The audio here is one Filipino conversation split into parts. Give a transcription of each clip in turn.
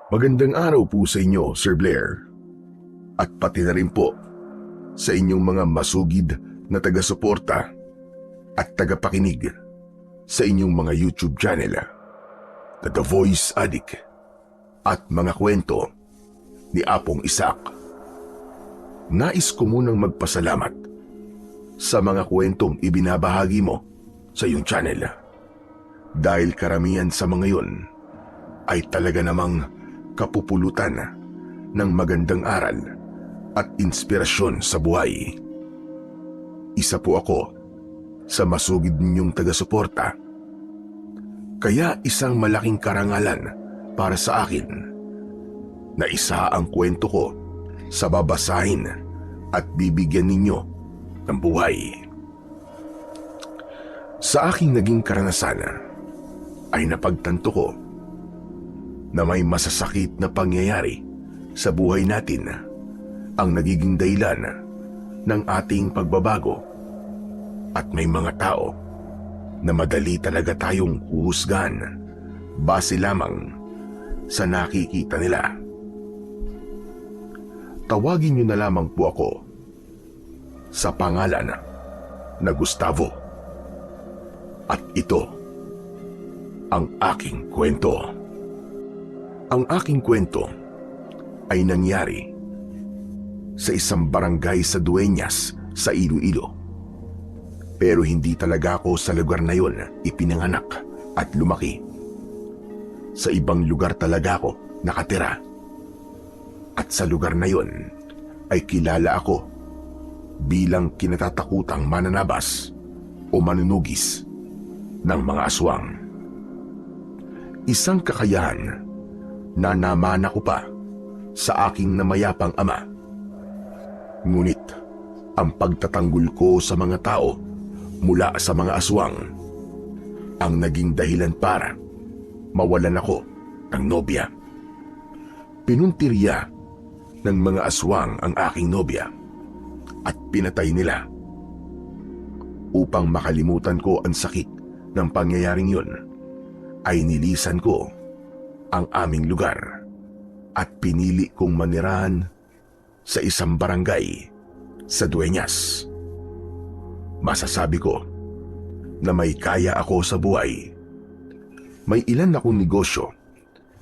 Magandang araw po sa inyo, Sir Blair. At pati na rin po sa inyong mga masugid na taga-suporta at tagapakinig sa inyong mga YouTube channel na The Voice Addict at mga kwento ni Apong Isak. Nais ko munang magpasalamat sa mga kwentong ibinabahagi mo sa iyong channel dahil karamihan sa mga yon ay talaga namang kapupulutan ng magandang aral at inspirasyon sa buhay. Isa po ako sa masugid ninyong taga-suporta. Kaya isang malaking karangalan para sa akin na isa ang kwento ko sa babasahin at bibigyan ninyo ng buhay. Sa aking naging karanasan ay napagtanto ko na may masasakit na pangyayari sa buhay natin ang nagiging dahilan ng ating pagbabago at may mga tao na madali talaga tayong huhusgahan base lamang sa nakikita nila. Tawagin niyo na lamang po ako sa pangalan na Gustavo at ito ang aking kwento. Ang aking kwento ay nangyari sa isang barangay sa Dueñas sa Iloilo. Pero hindi talaga ako sa lugar na yon ipinanganak at lumaki. Sa ibang lugar talaga ako nakatira. At sa lugar na yon ay kilala ako bilang kinatatakutang mananabas o manunugis ng mga aswang. Isang kakayahan na namana ko pa sa aking namayapang ama. Ngunit ang pagtatanggol ko sa mga tao mula sa mga aswang ang naging dahilan para mawalan ako ng nobya. Pinuntirya ng mga aswang ang aking nobya at pinatay nila. Upang makalimutan ko ang sakit ng pangyayaring yun, ay nilisan ko ang aming lugar at pinili kong manirahan sa isang barangay sa Dueñas. Masasabi ko na may kaya ako sa buhay. May ilan akong negosyo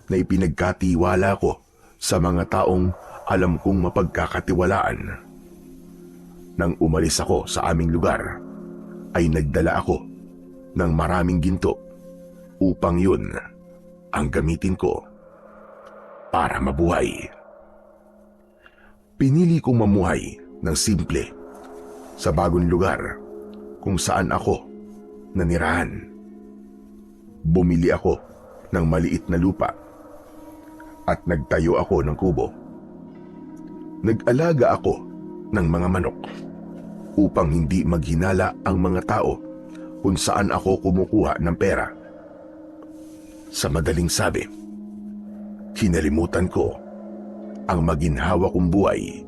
na ipinagkatiwala ko sa mga taong alam kong mapagkakatiwalaan. Nang umalis ako sa aming lugar, ay nagdala ako ng maraming ginto upang yun ang gamitin ko para mabuhay. Pinili kong mamuhay ng simple sa bagong lugar kung saan ako nanirahan. Bumili ako ng maliit na lupa at nagtayo ako ng kubo. Nag-alaga ako ng mga manok upang hindi maghinala ang mga tao kung saan ako kumukuha ng pera. Sa madaling sabi, kinalimutan ko ang maginhawa kong buhay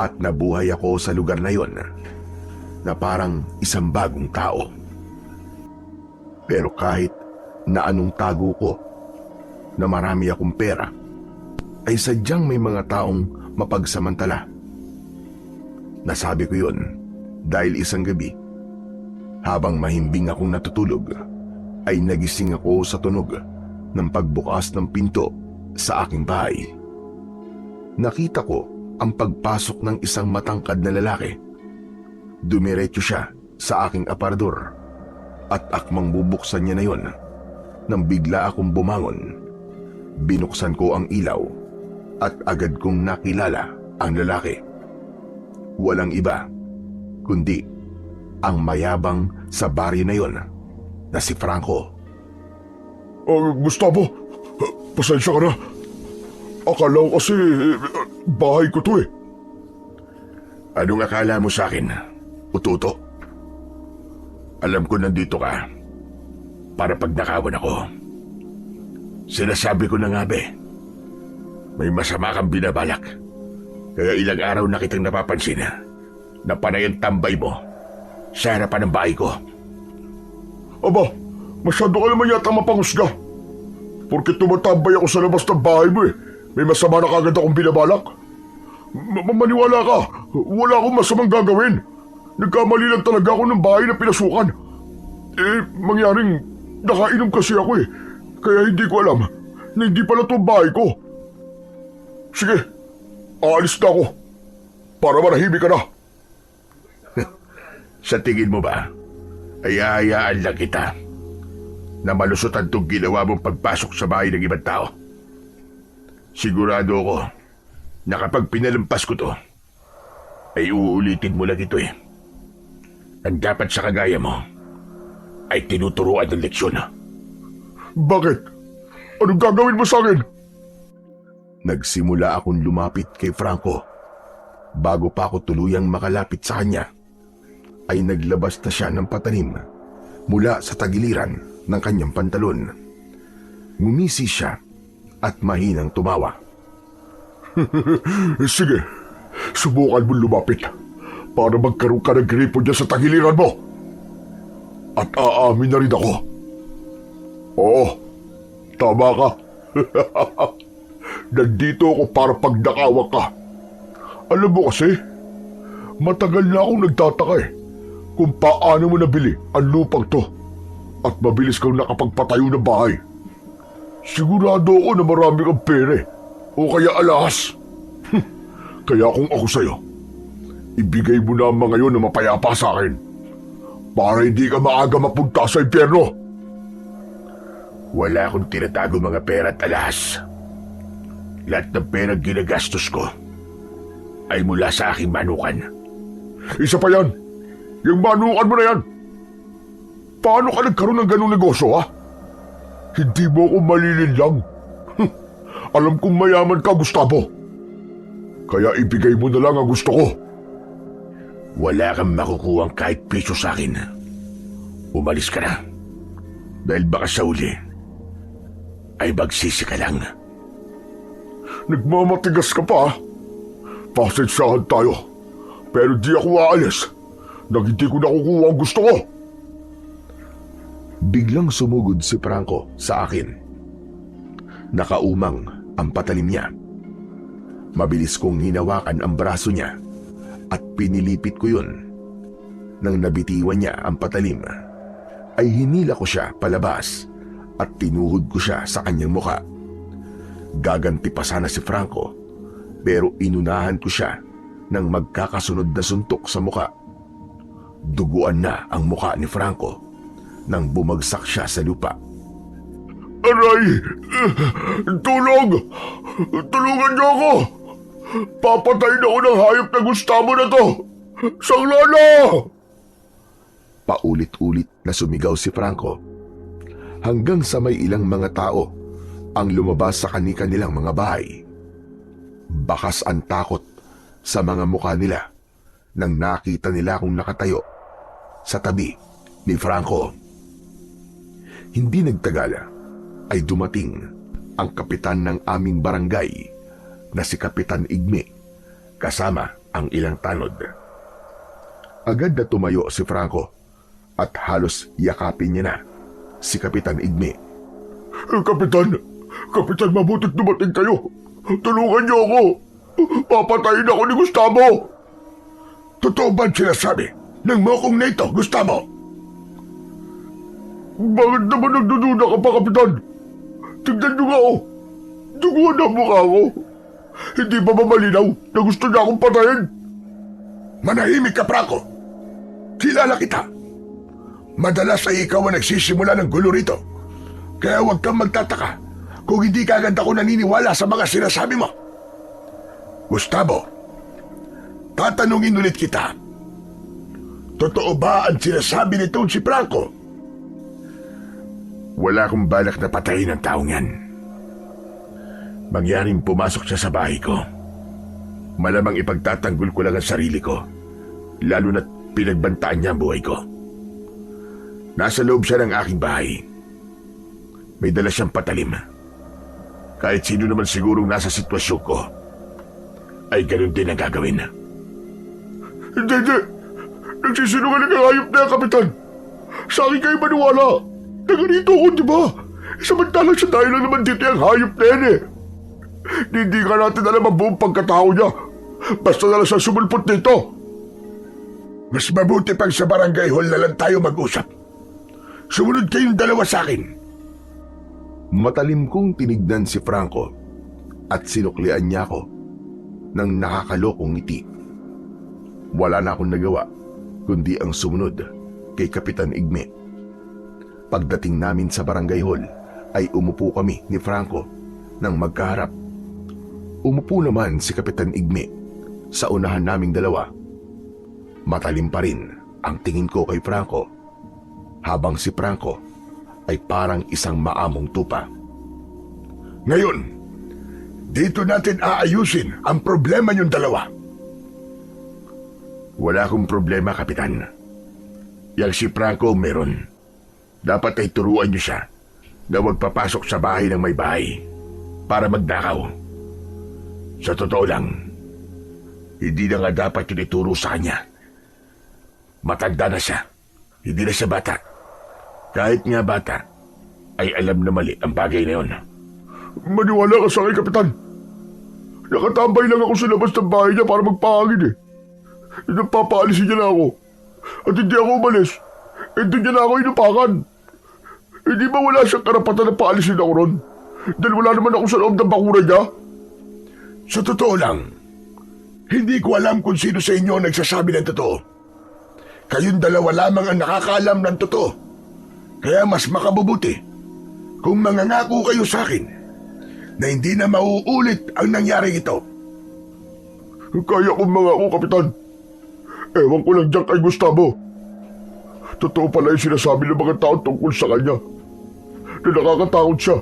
at nabuhay ako sa lugar na yon na parang isang bagong tao. Pero kahit na anong tago ko na marami akong pera, ay sadyang may mga taong mapagsamantala. Nasabi ko yon dahil isang gabi, habang mahimbing akong natutulog, ay nagising ako sa tunog ng pagbukas ng pinto sa aking bahay. Nakita ko ang pagpasok ng isang matangkad na lalaki. Dumiretso siya sa aking aparador at akmang bubuksan niya na yon. Nang bigla akong bumangon, binuksan ko ang ilaw at agad kong nakilala ang lalaki. Walang iba kundi ang mayabang sa baryo na yon na si Franco. Gustavo, pasensya ka na. Akala ko kasi bahay ko to eh. Anong akala mo sa akin, ututo? Alam ko nandito ka para pagnakawan ako. Sinasabi ko na nga may masama kang binabalak. Kaya ilang araw na kitang napapansin na panay ang tambay mo sa harapan ng bahay ko. Aba, masyado ka naman yata mapangusga. Porque tumatambay ako sa labas ng bahay mo eh. May masama na kagad akong binabalak. Maniwala ka, wala akong masamang gagawin. Nagkamali lang talaga ako ng bahay na pinasukan. Mangyaring nakainom kasi ako kaya hindi ko alam na hindi pala ito bahay ko. Sige, aalis na ako para manahimik ka na. Sa tingin mo ba, ay hayaan lang kita na malusutan itong ginawa mong pagpasok sa bahay ng ibang tao? Sigurado ako na kapag pinalampas ko to, ay uulitin mo lang ito Ang dapat sa kagaya mo ay tinuturuan ng leksyon. Bakit? Anong gagawin mo sa akin? Nagsimula akong lumapit kay Franco. Bago pa ako tuluyang makalapit sa kanya, ay naglabas na siya ng patalim mula sa tagiliran ng kanyang pantalon. Ngumisi siya at mahinang tumawa. Sige, subukan mo lumapit para magkaroon ka ng gripo dyan sa tagiliran mo. At aamin na rin ako. Oo, tama ka. Nandito ako para pagnakawan ka. Alam mo kasi, matagal na akong nagtataka kung paano mo nabili ang lupang to at mabilis kang nakapagpatayo ng bahay. Sigurado ako na marami kang pere o kaya alahas. Kaya kung ako sa'yo, ibigay mo na ang mga yun na mapayapa sa akin para hindi ka maaga mapunta sa impyerno. Wala akong tinatago mga pera at alahas. Lahat ng perang ginagastos ko ay mula sa aking manukan. Isa pa yan. Yung manukan mo na yan. Paano ka nagkaroon ng ganung negosyo, ha? Hindi mo ako malilinlang. Alam kong mayaman ka, Gustavo. Kaya ibigay mo na lang ang gusto ko. Wala kang makukuhang kahit piso sa akin. Umalis ka na. Dahil baka sa uli ay magsisi ka lang. Nagmamatigas ka pa, ha? Pasensyahan tayo. Pero di ako aalis nang hindi ko nakukuha ang gusto ko. Biglang sumugod si Franco sa akin. Nakaumang ang patalim niya. Mabilis kong hinawakan ang braso niya at pinilipit ko yun. Nang nabitiwan niya ang patalim, ay hinila ko siya palabas at tinuhod ko siya sa kanyang muka. Gaganti pa sana si Franco, pero inunahan ko siya ng magkakasunod na suntok sa muka. Duguan na ang muka ni Franco nang bumagsak siya sa lupa. Aray! Tulong! Tulungan niyo ako! Papatayin ako ng hayop na Gustavo na to! Sanglana! Paulit-ulit na sumigaw si Franco hanggang sa may ilang mga tao ang lumabas sa kani-kanilang mga bahay. Bakas ang takot sa mga mukha nila nang nakita nila akong nakatayo sa tabi ni Franco. Hindi nagtagal ay dumating ang kapitan ng aming barangay na si Kapitan Igme kasama ang ilang tanod. Agad na tumayo si Franco at halos yakapin niya na si Kapitan Igme. Kapitan, mabutit dumating kayo. Tulungan niyo ako. Papatayin ako ni Gustavo. Totoo ba ang sinasabi ng mokong na ito, Gustavo? Bakit naman nagdududa ka pa, Kapitan? Tignan niyo nga ako. Duguan ang mukha ko. Hindi ba malinaw na gusto niya akong patayin? Manahimik ka, Franco. Kilala kita. Madalas ay ikaw ang nagsisimula ng gulo rito. Kaya huwag kang magtataka kung hindi ka agad ako naniniwala sa mga sinasabi mo. Gustavo, tatanungin ulit kita. Totoo ba ang sinasabi nitong si Franco? Wala akong balak na patayin ang taong yan. Mangyaring pumasok siya sa bahay ko, malamang ipagtatanggol ko lang ang sarili ko, lalo na't pinagbantaan niya ang buhay ko. Nasa loob siya ng aking bahay. May dala siyang patalim. Kahit sino naman sigurong nasa sitwasyon ko, ay ganun din ang gagawin. Hindi. Nagsisinungaling ang hayop na yan, Kapitan. Sa akin kayo maniwala. Taga rito ako, di ba? Samantalang sa dahil lang naman dito yung hayop na yan Hindi ka natin alam ang buong pagkatao niya. Basta na lang siya sumulpot dito. Mas mabuti pang sa barangay hall na lang tayo mag-usap. Sumunod kayong dalawa sa akin. Matalim kong tinignan si Franco at sinuklian niya ako ng nakakalokong ngiti. Wala na akong nagawa kundi ang sumunod kay Kapitan Igme. Pagdating namin sa barangay hall ay umupo kami ni Franco ng magkaharap. Umupo naman si Kapitan Igme sa unahan naming dalawa. Matalim pa rin ang tingin ko kay Franco habang si Franco ay parang isang maamong tupa. Ngayon, dito natin aayusin ang problema niyong dalawa. Wala akong problema, Kapitan. Yang si Franco meron. Dapat ay turuan niyo siya na huwag papasok sa bahay ng may bahay para magnakaw. Sa totoo lang, hindi na nga dapat yun ituro sa kanya. Matanda na siya. Hindi na siya bata. Kahit nga bata, ay alam na mali ang bagay na yun. Maniwala ka sa akin, Kapitan. Nakatambay lang ako sa labas ng bahay niya para magpahangin eh. Nagpapaalisin niya na ako. At hindi ako umalis. Hindi niya na ako inupakan. Hindi ba wala siyang karapatan na paalisin ako ron? Dahil wala naman ako sa loob ng bakuran niya. Sa totoo lang, hindi ko alam kung sino sa inyo nagsasabi ng totoo. Kayong dalawa lamang ang nakakaalam ng totoo. Kaya mas makabubuti kung mangangako kayo sa akin na hindi na mauulit ang nangyaring ito. Kaya kong mangako, Kapitan. Ewan ko lang dyan kay Gustavo. Totoo pala yung sinasabi ng mga tao tungkol sa kanya. Na nakakatakot siya.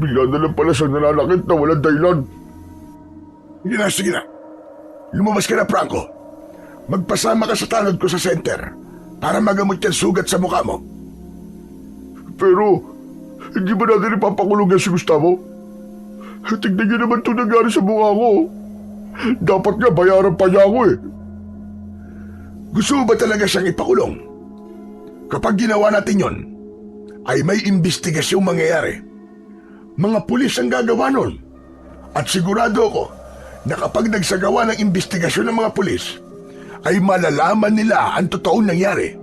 Bigla na lang pala siyang nananakit na walang dahilan. Sige na. Lumabas ka na, Franco. Magpasama ka sa tanod ko sa center para magamot yung sugat sa mukha mo. Pero, hindi ba natin ipapakulong yan si Gustavo? Tignan niyo naman ito nangyari sa mukha ko. Dapat nga bayaran pa niya ako eh. Gusto mo ba talaga siyang ipakulong? Kapag ginawa natin yon, ay may imbestigasyong mangyayari. Mga pulis ang gagawa nun. At sigurado ako na kapag nagsagawa ng imbestigasyon ng mga pulis, ay malalaman nila ang totoong nangyari.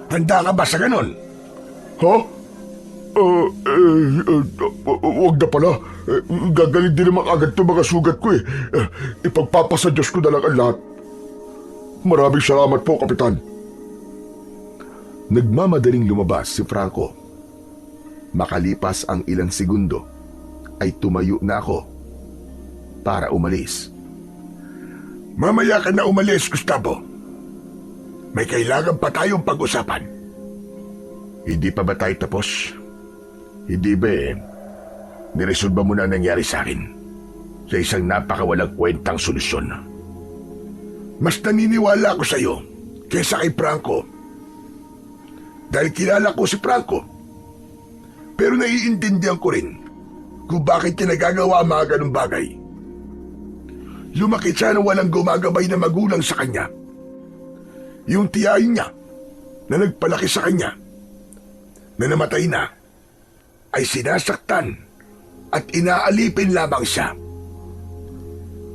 Handa ka ba sa ganon? Ha? Wag na pala. Gagaling din naman agad ito mga sugat ko eh. Ipagpapasa Diyos ko na lang ang lahat. Maraming salamat po, Kapitan. Nagmamadaling lumabas si Franco. Makalipas ang ilang segundo, ay tumayo na ako para umalis. Mamaya ka na umalis, Gustavo. May kailangan pa tayong pag-usapan. Hindi pa ba tayo tapos? Hindi ba niresolba mo na nangyari sa akin sa isang napakawalang kwentang solusyon? Mas naniniwala ako sa iyo kaysa kay Franco. Dahil kilala ko si Franco. Pero naiintindihan ko rin kung bakit niya nagagawa ang mga ganong bagay. Lumaki siya na walang gumagabay na magulang sa kanya. Yung tiyahin niya na nagpalaki sa kanya, na namatay na, ay sinasaktan at inaalipin lamang siya.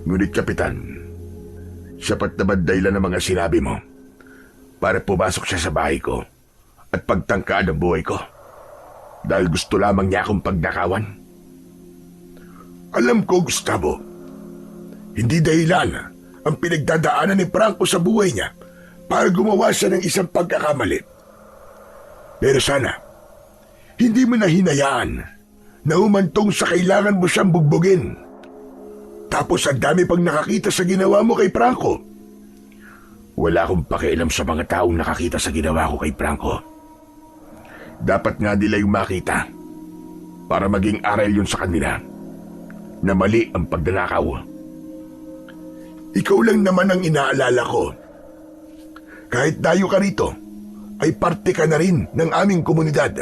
Ngunit, Kapitan, sapat na ba dahilan ng mga sinabi mo para pumasok siya sa bahay ko at pagtangkaan ang buhay ko? Dahil gusto lamang niya akong pagnakawan? Alam ko, Gustavo, hindi dahilan ang pinagdadaanan ni Franco sa buhay niya para gumawa siya ng isang pagkakamali. Pero sana, hindi mo na hinayaan na humantong sa kailangan mo siyang bugbugin. Tapos ang dami pang nakakita sa ginawa mo kay Franco. Wala akong pakialam sa mga taong nakakita sa ginawa ko kay Franco. Dapat nga nila yung makita para maging aral yun sa kanila na mali ang pagdanakaw. Ikaw lang naman ang inaalala ko. Kahit dayo ka rito, ay parte ka na rin ng aming komunidad.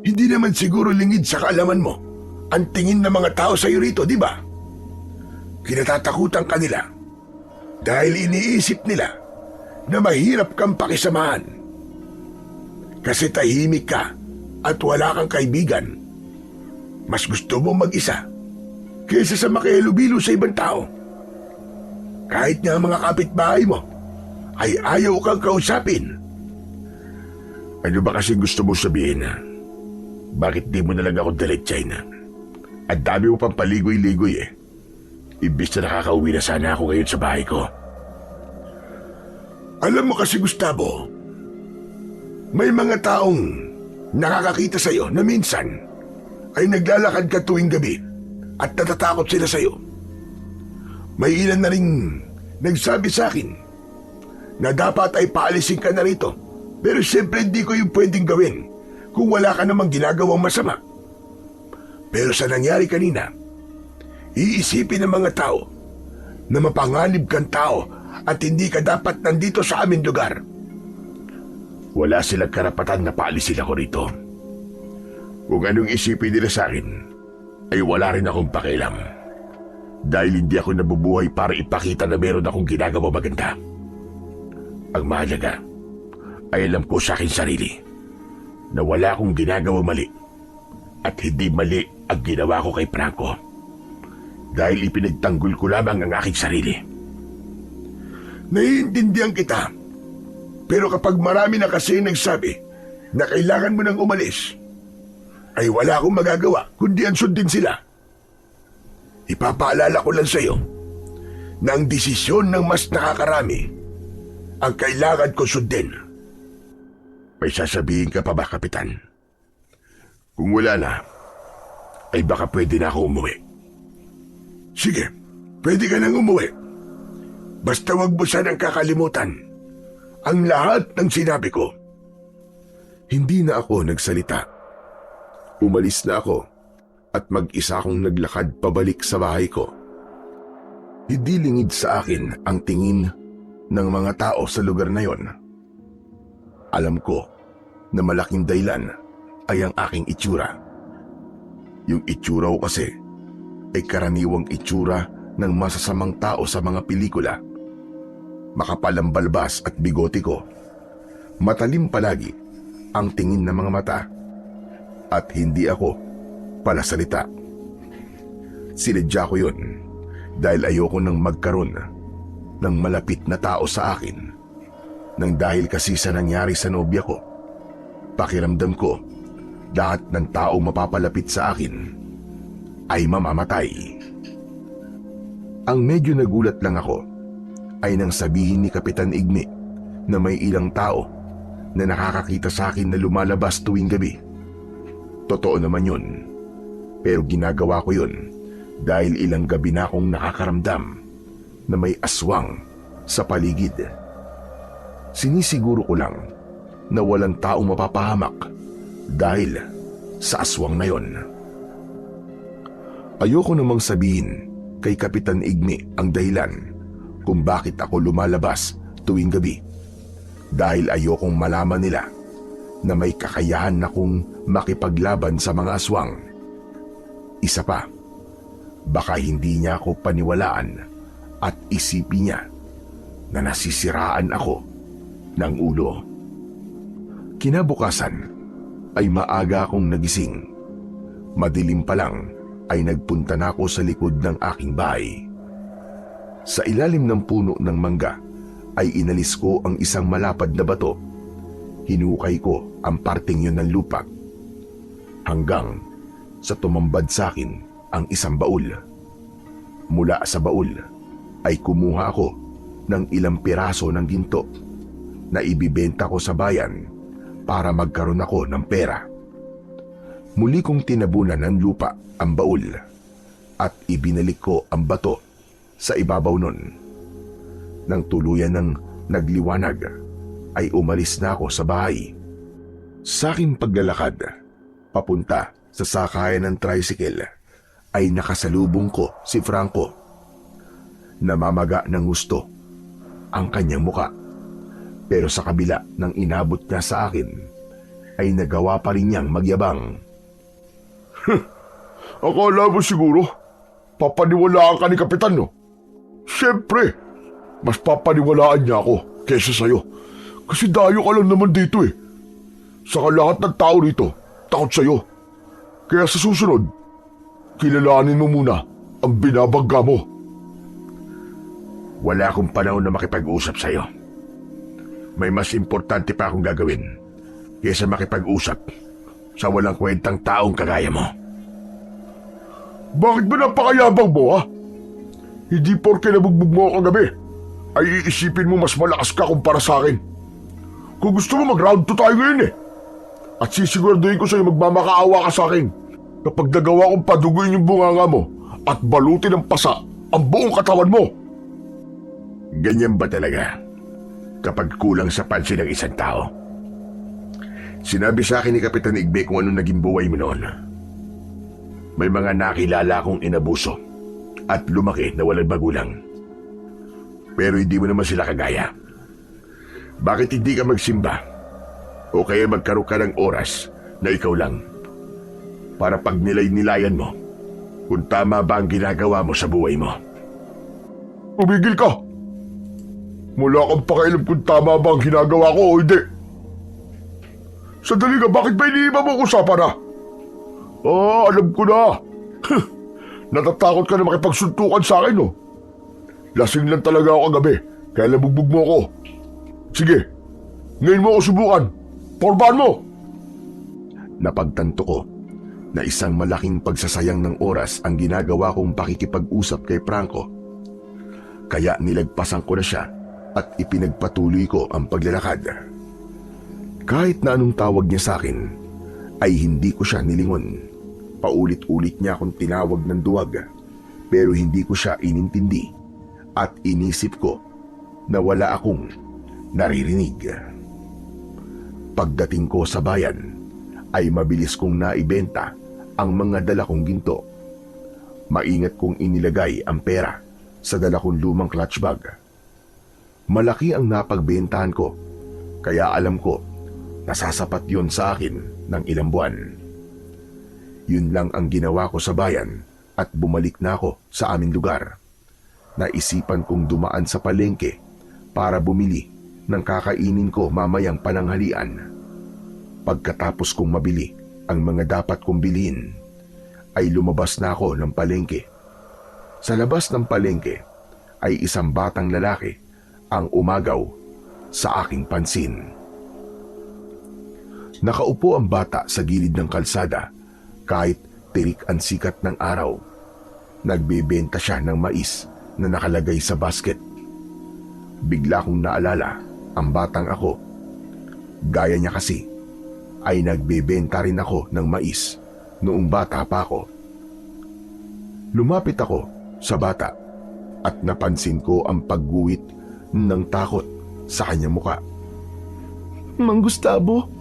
Hindi naman siguro lingid sa kaalaman mo ang tingin ng mga tao sa iyo rito, di ba? Kinatatakutan ka nila dahil iniisip nila na mahirap kang pakisamahan. Kasi tahimik ka at wala kang kaibigan. Mas gusto mo mag-isa kaysa sa makihalubilo sa ibang tao. Kahit nga mga kapitbahay mo ay ayaw kang kausapin. Ano ba kasi gusto mo sabihin? Bakit di mo na lang ako diretsyahin? Ang dami mo pang paligoy-ligoy eh. Imbis na nakakauwi na sana ako ngayon sa bahay ko. Alam mo kasi, Gustavo, may mga taong nakakakita sa'yo na minsan ay naglalakad ka tuwing gabi at natatakot sila sa'yo. May ilan na ring nagsabi sa akin na dapat ay paalisin ka na rito, pero siyempre hindi ko yung pwedeng gawin kung wala ka namang ginagawang masama. Pero sa nangyari kanina, iisipin ng mga tao na mapanganib kang tao at hindi ka dapat nandito sa aming lugar. Wala silang karapatan na paalisin ako rito. Kung anong isipin nila sa akin, ay wala rin akong pakialam. Dahil hindi ako nabubuhay para ipakita na meron akong ginagawa maganda. Ang mahalaga ay alam ko sa akin sarili na wala akong ginagawa mali at hindi mali ang ginawa ko kay Franco dahil ipinagtanggol ko lamang ang aking sarili. Naiintindihan kita, pero kapag marami na kasi nagsabi na kailangan mo nang umalis, ay wala akong magagawa kundi ang sundin sila. Ipapaalala ko lang sa iyo na ang desisyon ng mas nakakarami ang kailangan ko sundin. May sasabihin ka pa ba, Kapitan? Kung wala na, ay baka pwede na ako umuwi. Sige, pwede ka nang umuwi. Basta wag mo sanang kakalimutan ang lahat ng sinabi ko. Hindi na ako nagsalita. Umalis na ako at mag-isa akong naglakad pabalik sa bahay ko. Hindi lingid sa akin ang tingin ng mga tao sa lugar na yon. Alam ko na malaking dahilan ay ang aking itsura. Yung itsura ko kasi ay karaniwang itsura ng masasamang tao sa mga pelikula. Makapal ang balbas at bigote ko. Matalim palagi ang tingin ng mga mata. At hindi ako palasalita. Sinadya ko yun dahil ayoko nang magkaroon ng malapit na tao sa akin. Nang dahil kasi sa nangyari sa nobya ko, pakiramdam ko lahat ng tao mapapalapit sa akin ay mamamatay. Ang medyo nagulat lang ako ay nang sabihin ni Kapitan Igme na may ilang tao na nakakakita sa akin na lumalabas tuwing gabi. Totoo naman yun, pero ginagawa ko yun dahil ilang gabi na akong nakakaramdam na may aswang sa paligid. Sinisiguro ko lang na walang taong mapapahamak dahil sa aswang na yon. Ayoko namang sabihin kay Kapitan Igme ang dahilan kung bakit ako lumalabas tuwing gabi dahil ayokong malaman nila na may kakayahan akong makipaglaban sa mga aswang. Isa pa, baka hindi niya ako paniwalaan at isipin niya na nasisiraan ako ng ulo. Kinabukasan ay maaga akong nagising. Madilim pa lang ay nagpunta na ako sa likod ng aking bahay. Sa ilalim ng puno ng mangga ay inalis ko ang isang malapad na bato. Hinukay ko ang parteng yun ng lupa hanggang sa tumambad sa akin ang isang baul. Mula sa baul ay kumuha ako ng ilang piraso ng ginto na ibibenta ko sa bayan para magkaroon ako ng pera. Muli kong tinabunan ng lupa ang baul at ibinalik ko ang bato sa ibabaw nun. Nang tuluyan ng nagliwanag ay umalis na ako sa bahay. Sa aking paglalakad papunta sa sakayan ng tricycle ay nakasalubong ko si Franco. Namamaga ng gusto ang kanyang muka, pero sa kabila ng inabot niya sa akin ay nagawa pa rin niyang magyabang. Akala mo siguro papaniwalaan ka ni Kapitan, no? Siyempre, mas papaniwalaan niya ako kaysa sa'yo. Kasi dayo ka lang naman dito eh. Saka lahat ng tao rito takot sa'yo. Kaya sa susunod, kilalanin mo muna ang binabangga mo. Wala akong panahon na makipag-usap sa'yo. May mas importante pa akong gagawin kaysa makipag-usap sa walang kwentang taong kagaya mo. Bakit ba napakayabang mo, ha? Hindi porke nabugbog mo ako kagabi, ay iisipin mo mas malakas ka kumpara sa akin. Kung gusto mo mag-round 2 tayo ngayon At sisiguraduhin ko sa'yo magmamakaawa ka sa akin kapag nagawa kong paduguin yung bunganga mo at balutin ng pasa ang buong katawan mo. Ganyan ba talaga kapag kulang sa pansin ng isang tao? Sinabi sa akin ni Kapitan Igbe kung anong naging buhay mo noon. May mga nakilala akong inabuso at lumaki na walang magulang. Pero hindi mo naman sila kagaya. Bakit hindi ka magsimba? O kaya magkaroon ka ng oras na ikaw lang para pag nilay-nilayan mo kung tama ba ang ginagawa mo sa buhay mo? Tumigil ka! Wala kang pakialam kung tama ba ang ginagawa ko o hindi. Sandali ka, bakit ba iniiba mo ang usapan na? Alam ko na. Natatakot ka na makipagsuntukan sa akin, no? Lasing lang talaga ako kagabi, kaya nabugbog mo ako. Sige, ngayon mo ako subukan. Porbahan mo! Napagtanto ko na isang malaking pagsasayang ng oras ang ginagawa kong pakikipag-usap kay Franco. Kaya nilagpasan ko na siya at ipinagpatuloy ko ang paglalakad. Kahit na anong tawag niya sa akin, ay hindi ko siya nilingon. Paulit-ulit niya akong tinawag ng duwag, pero hindi ko siya inintindi at inisip ko na wala akong naririnig. Pagdating ko sa bayan, ay mabilis kong naibenta ang mga dala kong ginto. Maingat kong inilagay ang pera sa dala kong lumang clutch bag. Malaki ang napagbentahan ko, kaya alam ko nasasapat yon sa akin ng ilang buwan. Yun lang ang ginawa ko sa bayan at bumalik na ako sa aming lugar. Naisipan kong dumaan sa palengke para bumili ng kakainin ko mamayang pananghalian. Pagkatapos kong mabili ang mga dapat kong bilhin, ay lumabas na ako ng palengke. Sa labas ng palengke ay isang batang lalaki ang umagaw sa aking pansin. Nakaupo ang bata sa gilid ng kalsada kahit tirik ang sikat ng araw. Nagbebenta siya ng mais na nakalagay sa basket. Bigla kong naalala ang batang ako. Gaya niya kasi ay nagbebenta rin ako ng mais noong bata pa ako. Lumapit ako sa bata at napansin ko ang pagguhit ng takot sa kanyang muka. Mang Gustavo,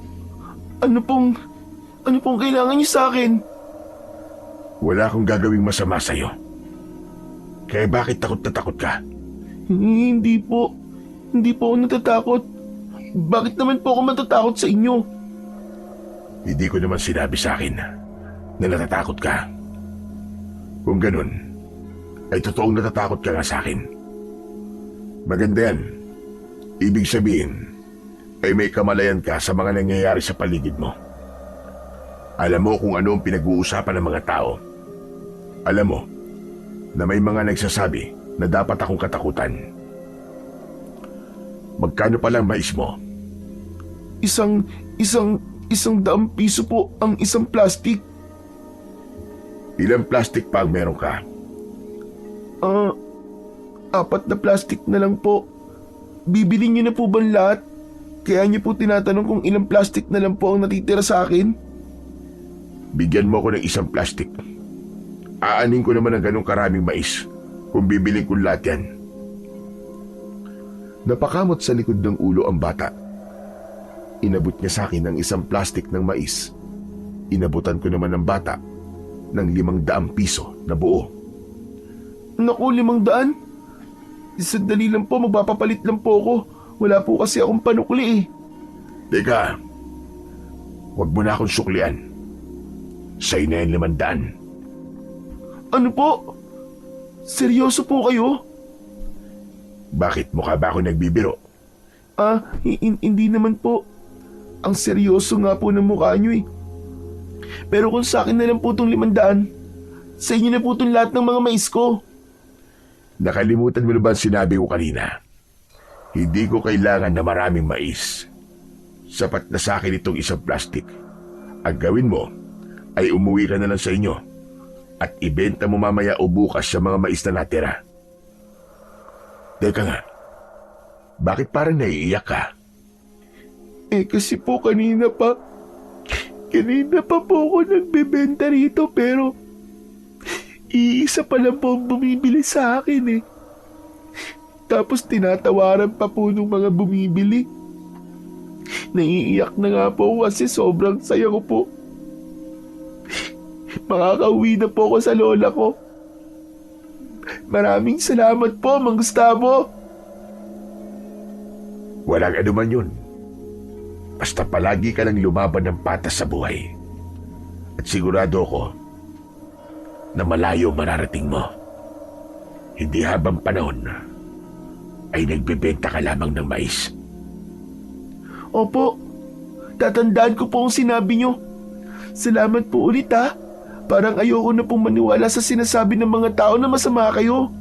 ano pong kailangan niyo sa akin? Wala akong gagawing masama sa'yo. Kaya bakit takot na takot ka? Hindi po ako natatakot. Bakit naman po ako matatakot sa inyo? Hindi ko naman sinabi sa akin na natatakot ka. Kung ganun, ay totoong natatakot ka nga sa akin. Maganda yan. Ibig sabihin, ay may kamalayan ka sa mga nangyayari sa paligid mo. Alam mo kung ano ang pinag-uusapan ng mga tao. Alam mo na may mga nagsasabi na dapat akong katakutan. Magkano pa lang mais mo? Isang daang piso po ang isang plastic. Ilang plastic pa ang meron ka? 4 na plastic na lang po. Bibili niyo na po ba lahat? Kaya niyo po tinatanong kung ilang plastic na lang po ang natitira sa akin? Bigyan mo ako ng isang plastic. Aanin ko naman ng ganong karaming mais kung bibiling ko lahat yan. Napakamot sa likod ng ulo ang bata. Inabot niya sa akin ng isang plastic ng mais. Inabutan ko naman ng bata ng 500 piso na buo. Naku, 500? Sandali lang po, magpapapalit lang po ako. Wala po kasi akong panukli eh. Teka, huwag mo na akong suklian. Sa'yo na yan 500. Ano po? Seryoso po kayo? Bakit mukha ba ako nagbibiro? Hindi naman po. Ang seryoso nga po ng mukha nyo eh. Pero kung sa akin na lang po itong 500, Sa inyo na po itong lahat ng mga mais ko. Nakalimutan mo na ba ang sinabi ko kanina? Hindi ko kailangan na maraming mais. Sapat na sa akin itong isang plastic. Ang gawin mo ay umuwi ka na lang sa inyo at ibenta mo mamaya o bukas sa mga mais na natira. Teka nga, bakit parang naiiyak ka? Kasi po kanina pa po ako nagbebenta rito pero iisa pa lang po ang bumibili sa akin. Tapos tinatawaran pa po ng mga bumibili. Naiiyak na nga po ako kasi sobrang saya ko po. Makakauwi na po ako sa lola ko. Maraming salamat po, Mang Gustavo. Walang anuman yun. Basta palagi ka lang lumaban ng patas sa buhay. At sigurado ko na malayo mararating mo. Hindi habang panahon ay nagbebenta ka lamang ng mais. Opo, tatandaan ko po ang sinabi nyo. Salamat po ulit ha. Parang ayoko na pong maniwala sa sinasabi ng mga tao na masama kayo.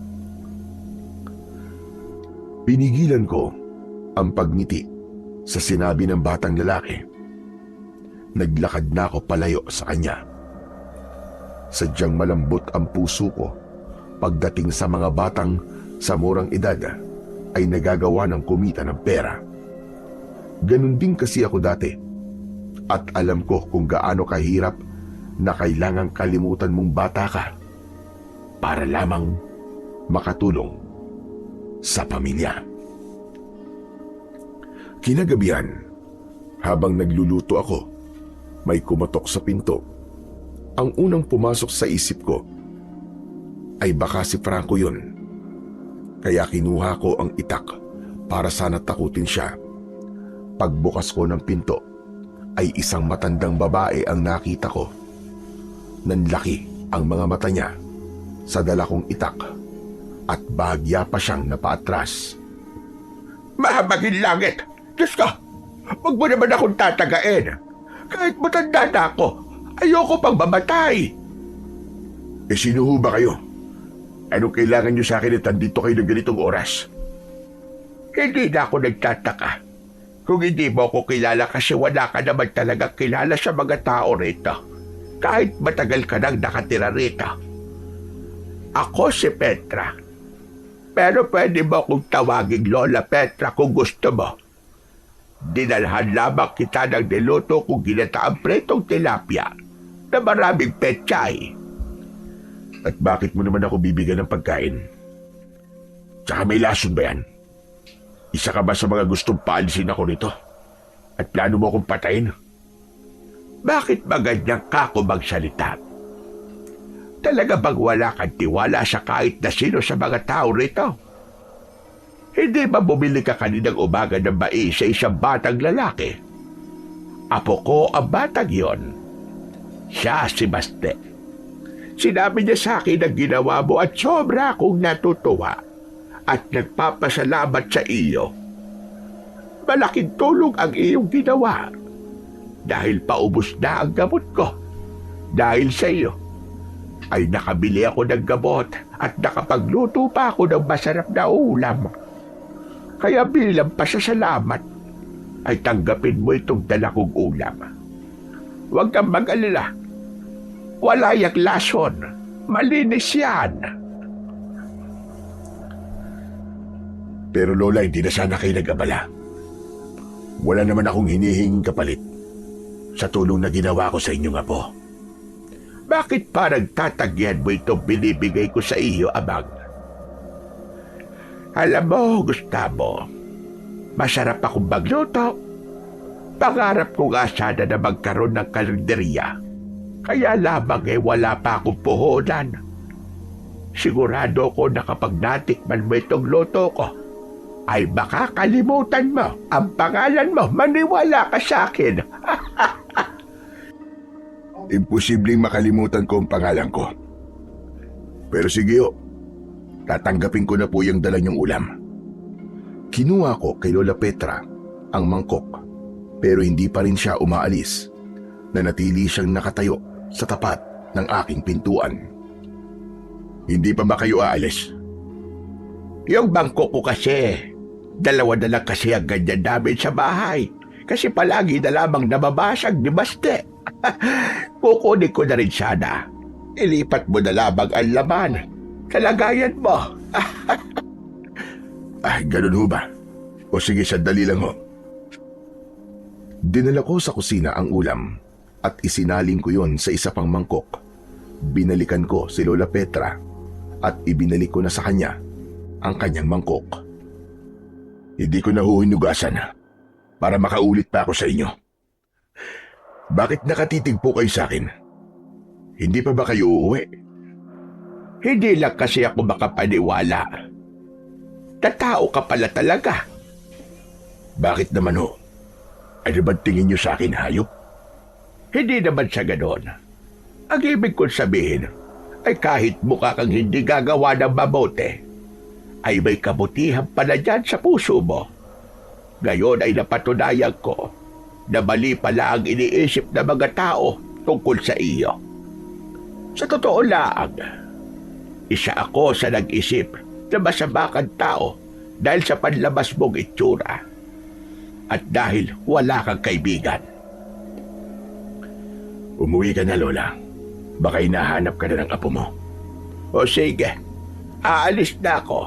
Pinigilan ko ang pagngiti sa sinabi ng batang lalaki. Naglakad na ako palayo sa kanya. Sadyang malambot ang puso ko pagdating sa mga batang sa murang edad ay nagagawa ng kumita ng pera. Ganun din kasi ako dati. At alam ko kung gaano kahirap na kailangang kalimutan mong bata ka para lamang makatulong sa pamilya. Kinagabihan, habang nagluluto ako, may kumatok sa pinto. Ang unang pumasok sa isip ko ay baka si Franco yun. Kaya kinuha ko ang itak para sana takutin siya. Pagbukas ko ng pinto ay isang matandang babae ang nakita ko. Nanlaki ang mga mata niya sa dala kong itak at bahagya pa siyang napaatras. Mahabagin langit! Diyos ka! Huwag mo naman akong tatagain! Kahit matanda na ako, ayoko pang mamatay! Sino ho ba kayo? Anong kailangan niyo sa akin at andito kayo ng ganitong oras? Hindi na ako nagtataka. Kung hindi mo ako kilala kasi wala ka naman talaga kilala sa mga tao rito. Kahit matagal ka nang nakatira rito. Ako si Petra. Pero pwede mo akong tawaging Lola Petra kung gusto mo. Dinalhan lamang kita ng niluto kung ginataang pretong tilapia na maraming petchay. At bakit mo naman ako bibigyan ng pagkain? Tsaka may lason ba yan? Isa ka ba sa mga gustong paalisin ako nito? At plano mo akong patayin? Bakit ba ganyan ka kung magsalita? Talaga bang wala kang tiwala sa kahit na sino sa mga tao rito? Hindi ba bumili ka kaninang umaga ng mais sa isang batang lalaki? Apo ko ang batang yon. Siya si Baste. Sinabi niya sa akin ang ginawa mo at sobra akong natutuwa at nagpapasalamat sa iyo. Malaking tulong ang iyong ginawa dahil paubos na ang gamot ko. Dahil sa iyo ay nakabili ako ng gamot at nakapagluto pa ako ng masarap na ulam. Kaya bilang pasasalamat ay tanggapin mo itong dala kong ulam. Huwag kang mag-alala. Wala yang lason. Malinis yan. Pero Lola, hindi na sana kayo nag-abala. Wala naman akong hinihinging kapalit sa tulong na ginawa ko sa inyong apo. Bakit parang tatagyan mo itong binibigay ko sa iyo, Abang? Alam mo, Gustavo, masarap akong magluto. Pangarap ko nga sana na magkaroon ng karinderya. Kaya lamang wala pa akong puhunan. Sigurado ko na kapag natikman mo itong luto ko, ay makakalimutan mo ang pangalan mo. Maniwala ka sa akin. Imposibleng makalimutan ko ang pangalan ko. Pero sige tatanggapin ko na po yung dala niyong ulam. Kinuha ko kay Lola Petra ang mangkok, pero hindi pa rin siya umaalis. Nanatili siyang nakatayo sa tapat ng aking pintuan. Hindi pa ba kayo aalis? Yung bangko ko kasi, dalawa na lang kasi ang ganyan namin sa bahay. Kasi palagi na lamang nababasag ni Baste. Kukunin ko na rin sana. Ilipat mo na lamang ang laman. Kalagayan mo. Ganun ho ba? O sige, sandali lang ho. Dinala ko sa kusina ang ulam at isinaling ko yon sa isa pang mangkok. Binalikan ko si Lola Petra at ibinalik ko na sa kanya ang kanyang mangkok. Hindi ko na huhinugasan para makaulit pa ako sa inyo. Bakit nakatitig po kayo sa akin? Hindi pa ba kayo uuwi? Hindi lang kasi ako makapaniwala. Tatao ka pala talaga. Bakit naman ho? Ano ba tingin niyo sa akin, hayop? Hindi naman sa ganon. Ang ibig kong sabihin ay kahit mukha kang hindi gagawa ng mabuti, ay may kabutihan pala dyan sa puso mo. Ngayon ay napatunayan ko na mali pala ang iniisip ng mga tao tungkol sa iyo. Sa totoo lang, isa ako sa nag-isip na masama kang tao dahil sa panlabas mong itsura at dahil wala kang kaibigan. Umuwi ka na, Lola. Baka hinahanap ka na ng apo mo. O sige, aalis na ako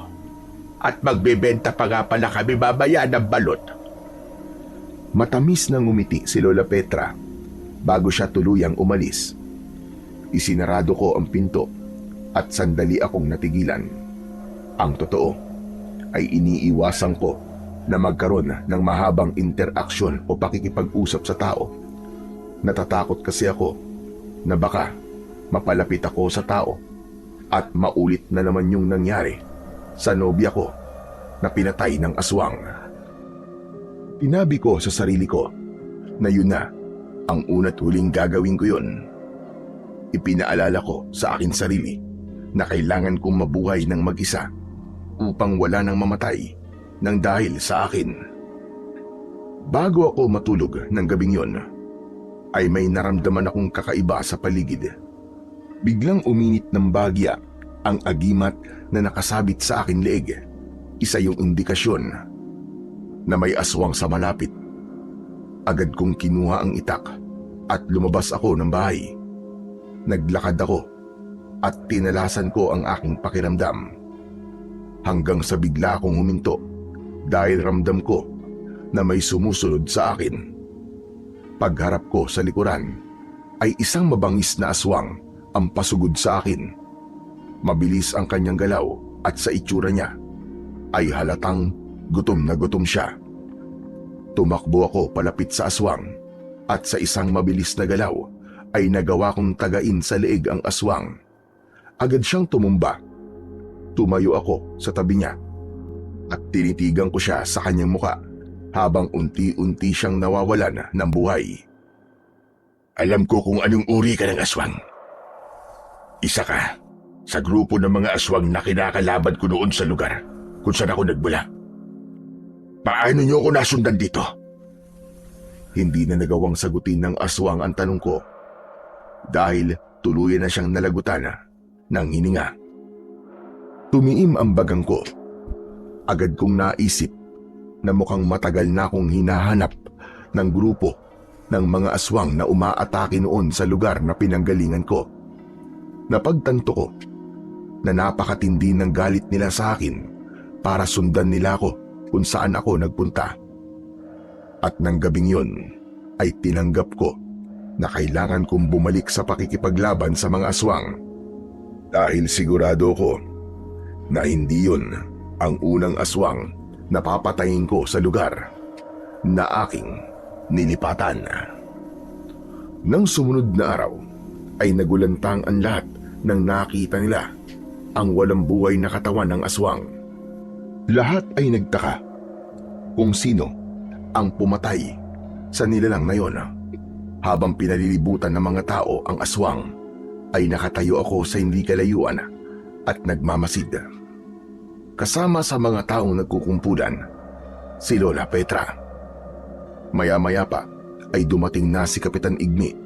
at magbebenta pa nga pala kami mamaya ng balot. Matamis na ngumiti si Lola Petra bago siya tuluyang umalis. Isinarado ko ang pinto at sandali akong natigilan. Ang totoo ay iniiwasan ko na magkaroon ng mahabang interaksyon o pakikipag-usap sa tao. Natatakot kasi ako na baka mapalapit ako sa tao at maulit na naman yung nangyari sa nobya ko na pinatay ng aswang. Tinabi ko sa sarili ko na yun na ang una't huling gagawin ko yun. Ipinaalala ko sa akin sarili na kailangan kong mabuhay ng mag-isa upang wala nang mamatay ng dahil sa akin. Bago ako matulog ng gabing yon, ay may naramdaman akong kakaiba sa paligid. Biglang uminit ng bagya ang agimat na nakasabit sa akin leeg. Isa yung indikasyon na may aswang sa malapit. Agad kong kinuha ang itak at lumabas ako ng bahay. Naglakad ako at tinalasan ko ang aking pakiramdam. Hanggang sa bigla akong huminto dahil ramdam ko na may sumusunod sa akin. Pagharap ko sa likuran ay isang mabangis na aswang ang pasugod sa akin. Mabilis ang kanyang galaw at sa itsura niya ay halatang gutom na gutom siya. Tumakbo ako palapit sa aswang at sa isang mabilis na galaw ay nagawa kong tagain sa leeg ang aswang. Agad siyang tumumba. Tumayo ako sa tabi niya at tinitigan ko siya sa kanyang muka habang unti-unti siyang nawawalan ng buhay. Alam ko kung anong uri ka ng aswang. Isa ka sa grupo ng mga aswang na kinakalaban ko noon sa lugar kung saan ako nagmula. Paano niyo ako nasundan dito? Hindi na nagawang sagutin ng aswang ang tanong ko dahil tuluyan na siyang nalagutan ng hininga. Tumiim ang bagang ko. Agad kong naisip na mukhang matagal na akong hinahanap ng grupo ng mga aswang na umaatake noon sa lugar na pinanggalingan ko. Napagtanto ko na napakatindi ng galit nila sa akin para sundan nila ako kung saan ako nagpunta. At nang gabing yun ay tinanggap ko na kailangan kong bumalik sa pakikipaglaban sa mga aswang dahil sigurado ko na hindi yun ang unang aswang na papatayin ko sa lugar na aking nilipatan. Nang sumunod na araw ay nagulantang ang lahat nang nakita nila ang walang buhay na katawan ng aswang. Lahat ay nagtaka kung sino ang pumatay sa nilalang na yon. Habang pinalilibutan ng mga tao ang aswang, ay nakatayo ako sa hindi kalayuan at nagmamasid. Kasama sa mga taong nagkukumpulan, si Lola Petra. Maya-maya pa ay dumating na si Kapitan Igmi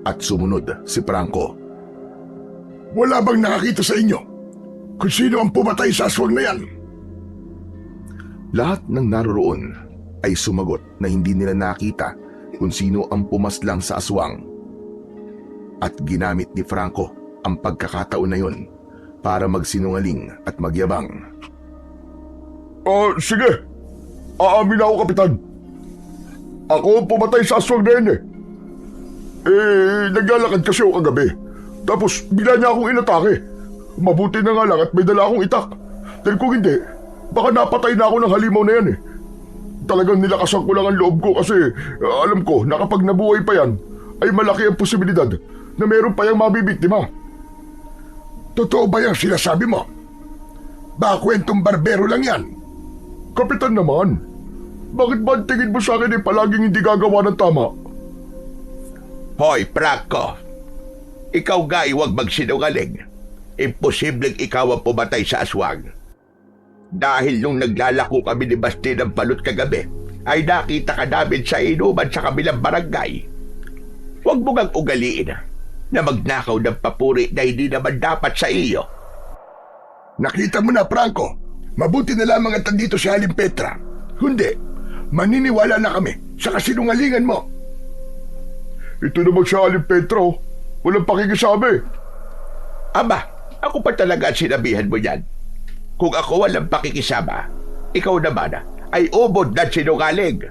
at sumunod si Franco. Wala bang nakakita sa inyo? kung sino ang pumatay sa aswang na yan. Lahat ng naroroon ay sumagot na hindi nila nakita kung sino ang pumaslang sa aswang. At ginamit ni Franco ang pagkakataon na yon para magsinungaling at magyabang. Sige. Aamin ako, Kapitan. Ako ang pumatay sa aswang na yan eh. Naglalakad kasi ako kagabi. Tapos bigla niya akong inatake. Mabuti na nga lang at may dala akong itak. Dahil kung hindi, baka napatay na ako ng halimaw na yan eh. Talagang nilakasan ko lang ang loob ko kasi alam ko na kapag nabuhay pa yan, ay malaki ang posibilidad na meron pa yung mabibiktima. Totoo ba yung sinasabi mo? Baka kwentong barbero lang yan. Kapitan naman, bakit ba ang tingin mo sa akin ay palaging hindi gagawa ng tama? Hoy, Franco! Ikaw nga huwag magsinungaling. Imposibleng ikaw ang pumatay sa aswang. Dahil nung naglalako kami ni Basti ng balot kagabi, ay nakita ka namin sa inuman sa kabilang barangay. Huwag mo ngang ugaliin na magnakaw ng papuri na hindi naman dapat sa iyo. Nakita mo na, Franco. Mabuti na lamang at andito si Haling Petra. Kundi, maniniwala na kami sa kasinungalingan mo. Ito naman si Haling Petra, oh. Walang pakikisabi. Aba, ako pa talaga ang sinabihan mo yan. Kung ako walang pakikisama, ikaw naman ay ubod na sinungaling.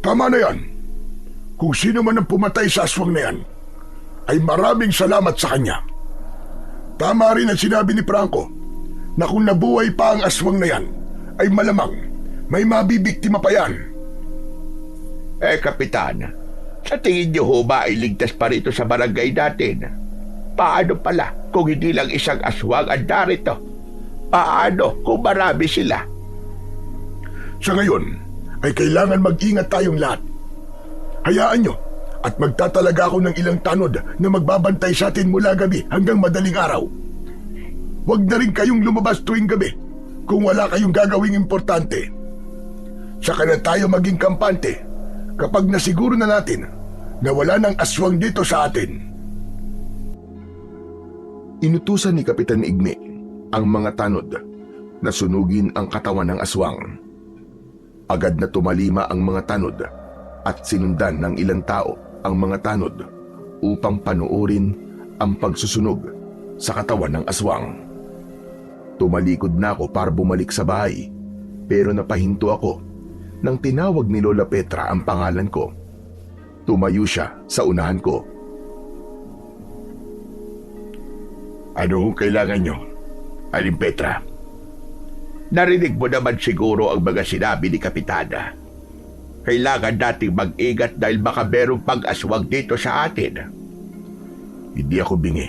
Tama na yan. Kung sino man ang pumatay sa aswang na yan, ay maraming salamat sa kanya. Tama rin ang sinabi ni Franco na kung nabuhay pa ang aswang na yan, ay malamang may mabibiktima pa yan. Kapitan, sa tingin niyo ho ba ay ligtas pa rito sa barangay natin? Paano pala kung hindi lang isang aswang ang darito? Paano kung marami sila? Sa ngayon, ay kailangan mag-ingat tayong lahat. Hayaan nyo at magtatalaga ako ng ilang tanod na magbabantay sa atin mula gabi hanggang madaling araw. Huwag na rin kayong lumabas tuwing gabi kung wala kayong gagawing importante. Saka na tayo maging kampante kapag nasiguro na natin na wala ng aswang dito sa atin. Inutusan ni Kapitan Igme ang mga tanod na sunugin ang katawan ng aswang. Agad na tumalima ang mga tanod at sinundan ng ilang tao ang mga tanod upang panoorin ang pagsusunog sa katawan ng aswang. Tumalikod na ako para bumalik sa bahay, pero napahinto ako nang tinawag ni Lola Petra ang pangalan ko. Tumayo siya sa unahan ko. Ano kung kailangan nyo, Haling Petra? Narinig mo naman siguro ang mga sinabi ni Kapitana. Kailangan nating mag-ingat dahil baka merong pag-aswang dito sa atin. Hindi ako bingi,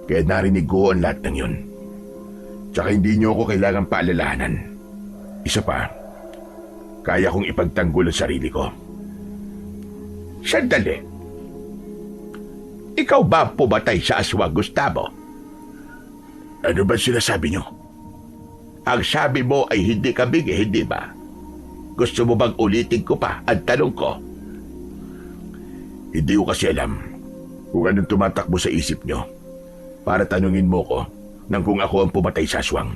kaya narinig ko ang lahat ng yun. Tsaka hindi niyo ako kailangan paalalahanan. Isa pa, kaya kong ipagtanggol ang sarili ko. Sandali. Ikaw ba pumatay sa aswang, Gustavo? Ano ba sinasabi nyo? Ang sabi mo ay hindi ka bingi, hindi ba? Gusto mo bang ulitin ko pa ang tanong ko? Hindi ko kasi alam kung anong tumatakbo sa isip nyo para tanungin mo ko nang kung ako ang pumatay sa aswang.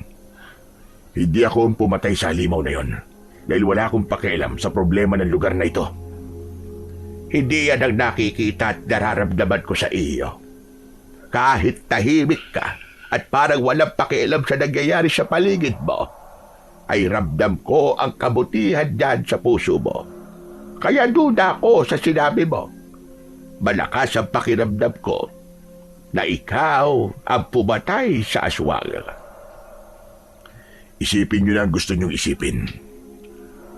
Hindi ako ang pumatay sa halimaw na yon dahil wala akong pakialam sa problema ng lugar na ito. Hindi yan ang nakikita at nararamdaman ko sa iyo. Kahit tahimik ka at parang walang pakialam sa nangyayari sa paligid mo, ay ramdam ko ang kabutihan dyan sa puso mo. Kaya duda ako sa sinabi mo. Malakas ang pakiramdam ko na ikaw ang pumatay sa aswang. Isipin nyo na ang gusto nyong isipin.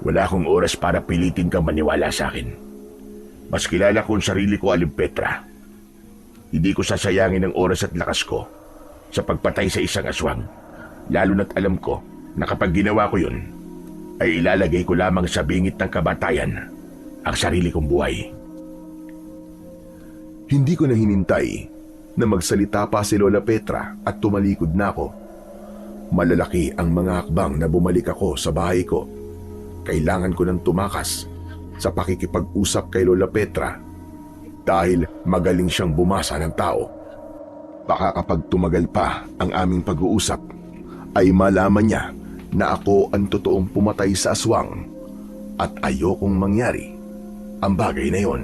Wala akong oras para pilitin kang maniwala sa akin. Mas kilala ko ang sarili ko, Haling Petra. Hindi ko sasayangin ang oras at lakas ko sa pagpatay sa isang aswang, lalo na't alam ko na kapag ginawa ko yun, ay ilalagay ko lamang sa bingit ng kamatayan ang sarili kong buhay. Hindi ko na hinintay na magsalita pa si Lola Petra at tumalikod na ako. Malalaki ang mga hakbang na bumalik ako sa bahay ko. Kailangan ko nang tumakas sa pakikipag-usap kay Lola Petra dahil magaling siyang bumasa ng tao. Baka kapag tumagal pa ang aming pag-uusap, ay malaman niya na ako ang totoong pumatay sa aswang at ayokong mangyari ang bagay na yon.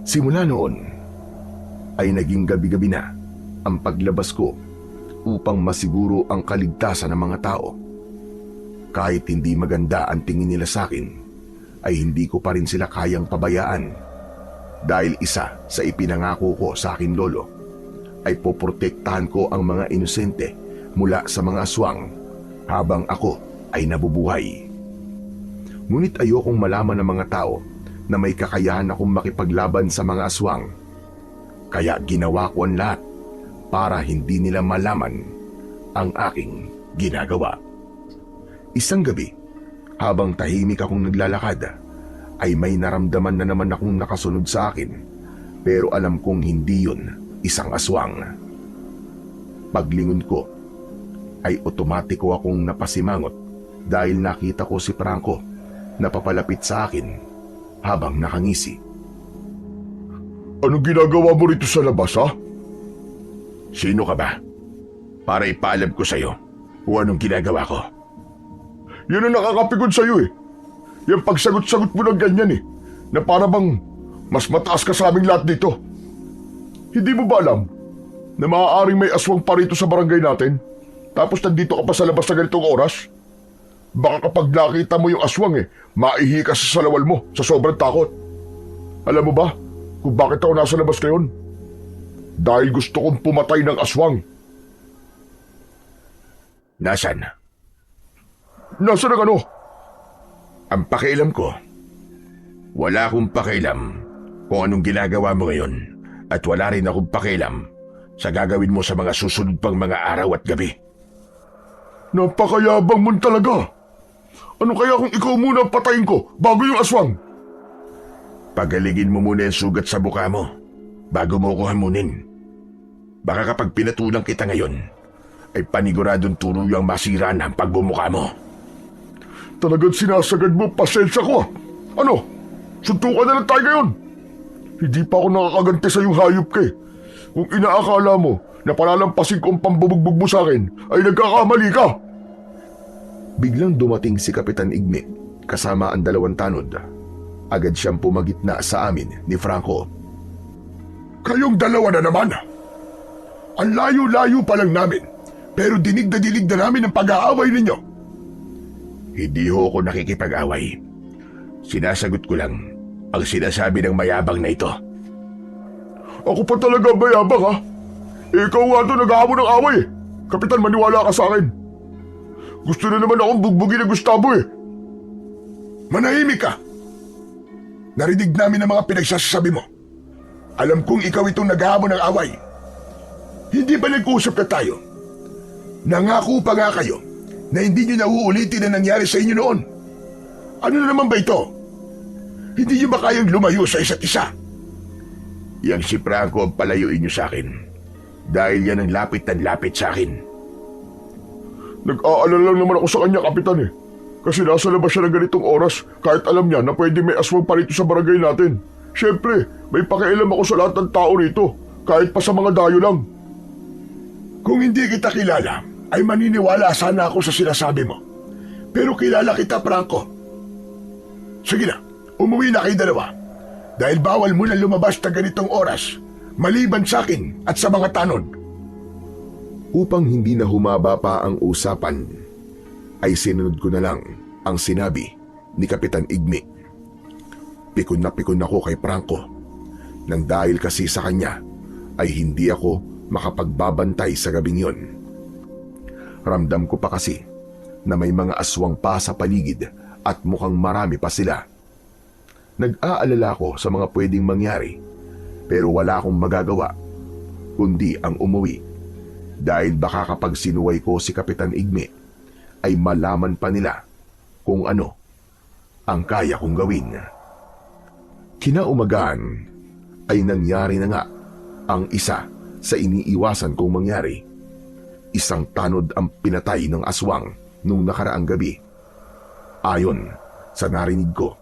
Simula noon, ay naging gabi-gabi na ang paglabas ko upang masiguro ang kaligtasan ng mga tao. Kahit hindi maganda ang tingin nila sa akin, ay hindi ko pa rin sila kayang pabayaan dahil isa sa ipinangako ko sa akin lolo ay poprotektahan ko ang mga inosente mula sa mga aswang habang ako ay nabubuhay. Ngunit ayokong malaman ng mga tao na may kakayahan akong makipaglaban sa mga aswang. Kaya ginawa ko ang lahat para hindi nila malaman ang aking ginagawa. Isang gabi, habang tahimik akong naglalakad, ay may naramdaman na naman akong nakasunod sa akin, pero alam kong hindi yun isang aswang. Paglingon ko, ay otomatiko akong napasimangot dahil nakita ko si Franco na papalapit sa akin habang nakangisi. Anong ginagawa mo rito sa labas, ha? Sino ka ba? Para ipaalam ko sa'yo kung anong ginagawa ko. Yan ang nakakapikon sa'yo eh. Yung pagsagot-sagot mo ng ganyan eh, na para bang mas mataas ka sa aming lahat dito. Hindi mo ba alam na maaaring may aswang pa rito sa barangay natin, tapos nandito ka pa sa labas na ganitong oras? Baka kapag nakita mo yung aswang maihi ka sa salawal mo sa sobrang takot. Alam mo ba kung bakit ako nasa labas ngayon? Dahil gusto kong pumatay ng aswang. Nasaan? Nasaan ang ano? Ang pakialam ko. Wala akong pakialam kung anong ginagawa mo ngayon at wala rin akong pakialam sa gagawin mo sa mga susunod pang mga araw at gabi. Napakayabang mo talaga. Ano kaya kung ikaw muna ang patayin ko bago yung aswang? Pagaligin mo muna yung sugat sa mukha mo bago mo ko hamunin. Baka kapag pinatulang kita ngayon, ay paniguradong tuluyang masira na ang pagbumukha mo. Talagang sinasagad mo, pasensya ko ah. Ano? Suntukan na lang tayo ngayon. Hindi pa ako nakakaganti sa yung hayop ka eh. Kung inaakala mo na palalampasin ko ang pambubugbog mo sa akin, ay nagkakamali ka. Biglang dumating si Kapitan Igme kasama ang dalawang tanod. Agad siyang pumagitna sa amin ni Franco. Kayong dalawa na naman. Ang layo-layo pa lang namin, pero dinig na namin ang pag-aaway ninyo. Hindi ho ako nakikipag-away. Sinasagot ko lang ang sinasabi ng mayabang na ito. Ako pa talaga mayabang ha? Ikaw nga ito nag-aamo ng away eh. Kapitan, maniwala ka sa akin. Gusto na naman akong bugbugin ng Gustavo eh. Manahimik ka! Narinig namin ang mga pinagsasabi mo. Alam kong ikaw itong nag-aamo ng away. Hindi ba nag-usap na tayo? Nangako pa nga kayo na hindi nyo nauulitin na nangyari sa inyo noon. Ano na naman ba ito? Hindi nyo ba kayang lumayo sa isa't isa? Yang si Franco ang palayuin nyo sa akin. Dahil yan ang lapit sa akin. Nag-aalala lang naman ako sa kanya, Kapitan eh. Kasi nasa labas siya ng ganitong oras kahit alam niya na pwede may aswang pa rito sa barangay natin. Siyempre, may pakialam ako sa lahat ng tao rito, kahit pa sa mga dayo lang. Kung hindi kita kilala, ay maniniwala sana ako sa sinasabi mo. Pero kilala kita, Franco. Sige na, umuwi na kayo dalawa. Dahil bawal mo na lumabas na ganitong oras, maliban sa akin at sa mga tanod. Upang hindi na humaba pa ang usapan, ay sinunod ko na lang ang sinabi ni Kapitan Igme. Pikon na pikon ako kay Franco nang dahil kasi sa kanya ay hindi ako makapagbabantay sa gabing yon. Ramdam ko pa kasi na may mga aswang pa sa paligid at mukhang marami pa sila. Nag-aalala ko sa mga pwedeng mangyari pero wala akong magagawa kundi ang umuwi dahil baka kapag sinuway ko si Kapitan Igme ay malaman pa nila kung ano ang kaya kong gawin. Kinaumagahan ay nangyari na nga ang isa sa iniiwasan kong mangyari. Isang tanod ang pinatay ng aswang nung nakaraang gabi. Ayon sa narinig ko,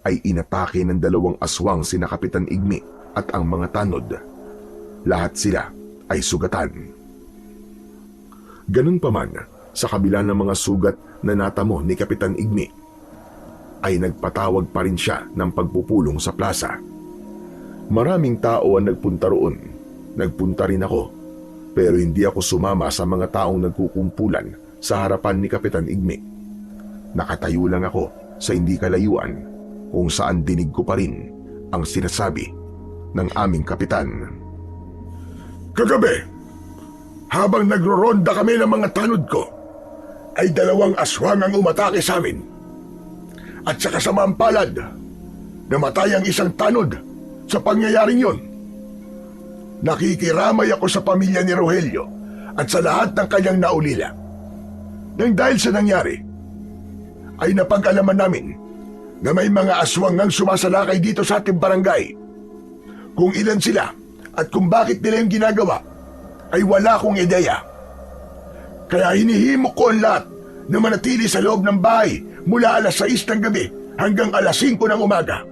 ay inatake ng dalawang aswang sina Kapitan Igme at ang mga tanod. lahat sila ay sugatan. Ganun pa man, sa kabila ng mga sugat na natamo ni Kapitan Igni, ay nagpatawag pa rin siya ng pagpupulong sa plaza. Maraming tao ang nagpunta roon. Nagpunta rin ako, pero hindi ako sumama sa mga taong nagkukumpulan sa harapan ni Kapitan Igni. Nakatayo lang ako sa hindi kalayuan kung saan dinig ko pa rin ang sinasabi ng aming kapitan. Kagabi, habang nagroronda kami ng mga tanod ko, ay 2 aswang ang umatake sa amin. At sa kasamaang palad, namatay ang isang tanod sa pangyayaring yon. Nakikiramay ako sa pamilya ni Rogelio at sa lahat ng kanyang naulila. Nang dahil sa nangyari, ay napag-alaman namin na may mga aswang ang sumasalakay dito sa ating barangay. Kung ilan sila at kung bakit nila yung ginagawa, ay wala akong ideya. Kaya hinihimok ko ang lahat na manatili sa loob ng bahay mula alas 6 ng gabi hanggang alas 5 ng umaga.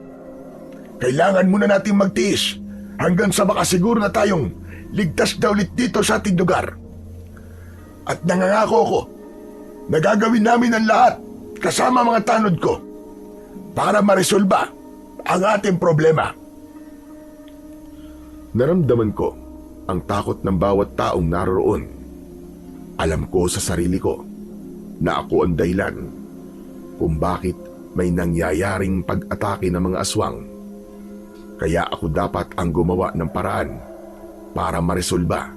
Kailangan muna natin magtiis hanggang sa makasiguro na tayong ligtas na ulit dito sa ating lugar. At nangangako ko na gagawin namin ang lahat kasama mga tanod ko para maresolba ang ating problema. Naramdaman ko ang takot ng bawat taong naroon. Alam ko sa sarili ko na ako ang dahilan kung bakit may nangyayaring pag-atake ng mga aswang. Kaya ako dapat ang gumawa ng paraan para maresolba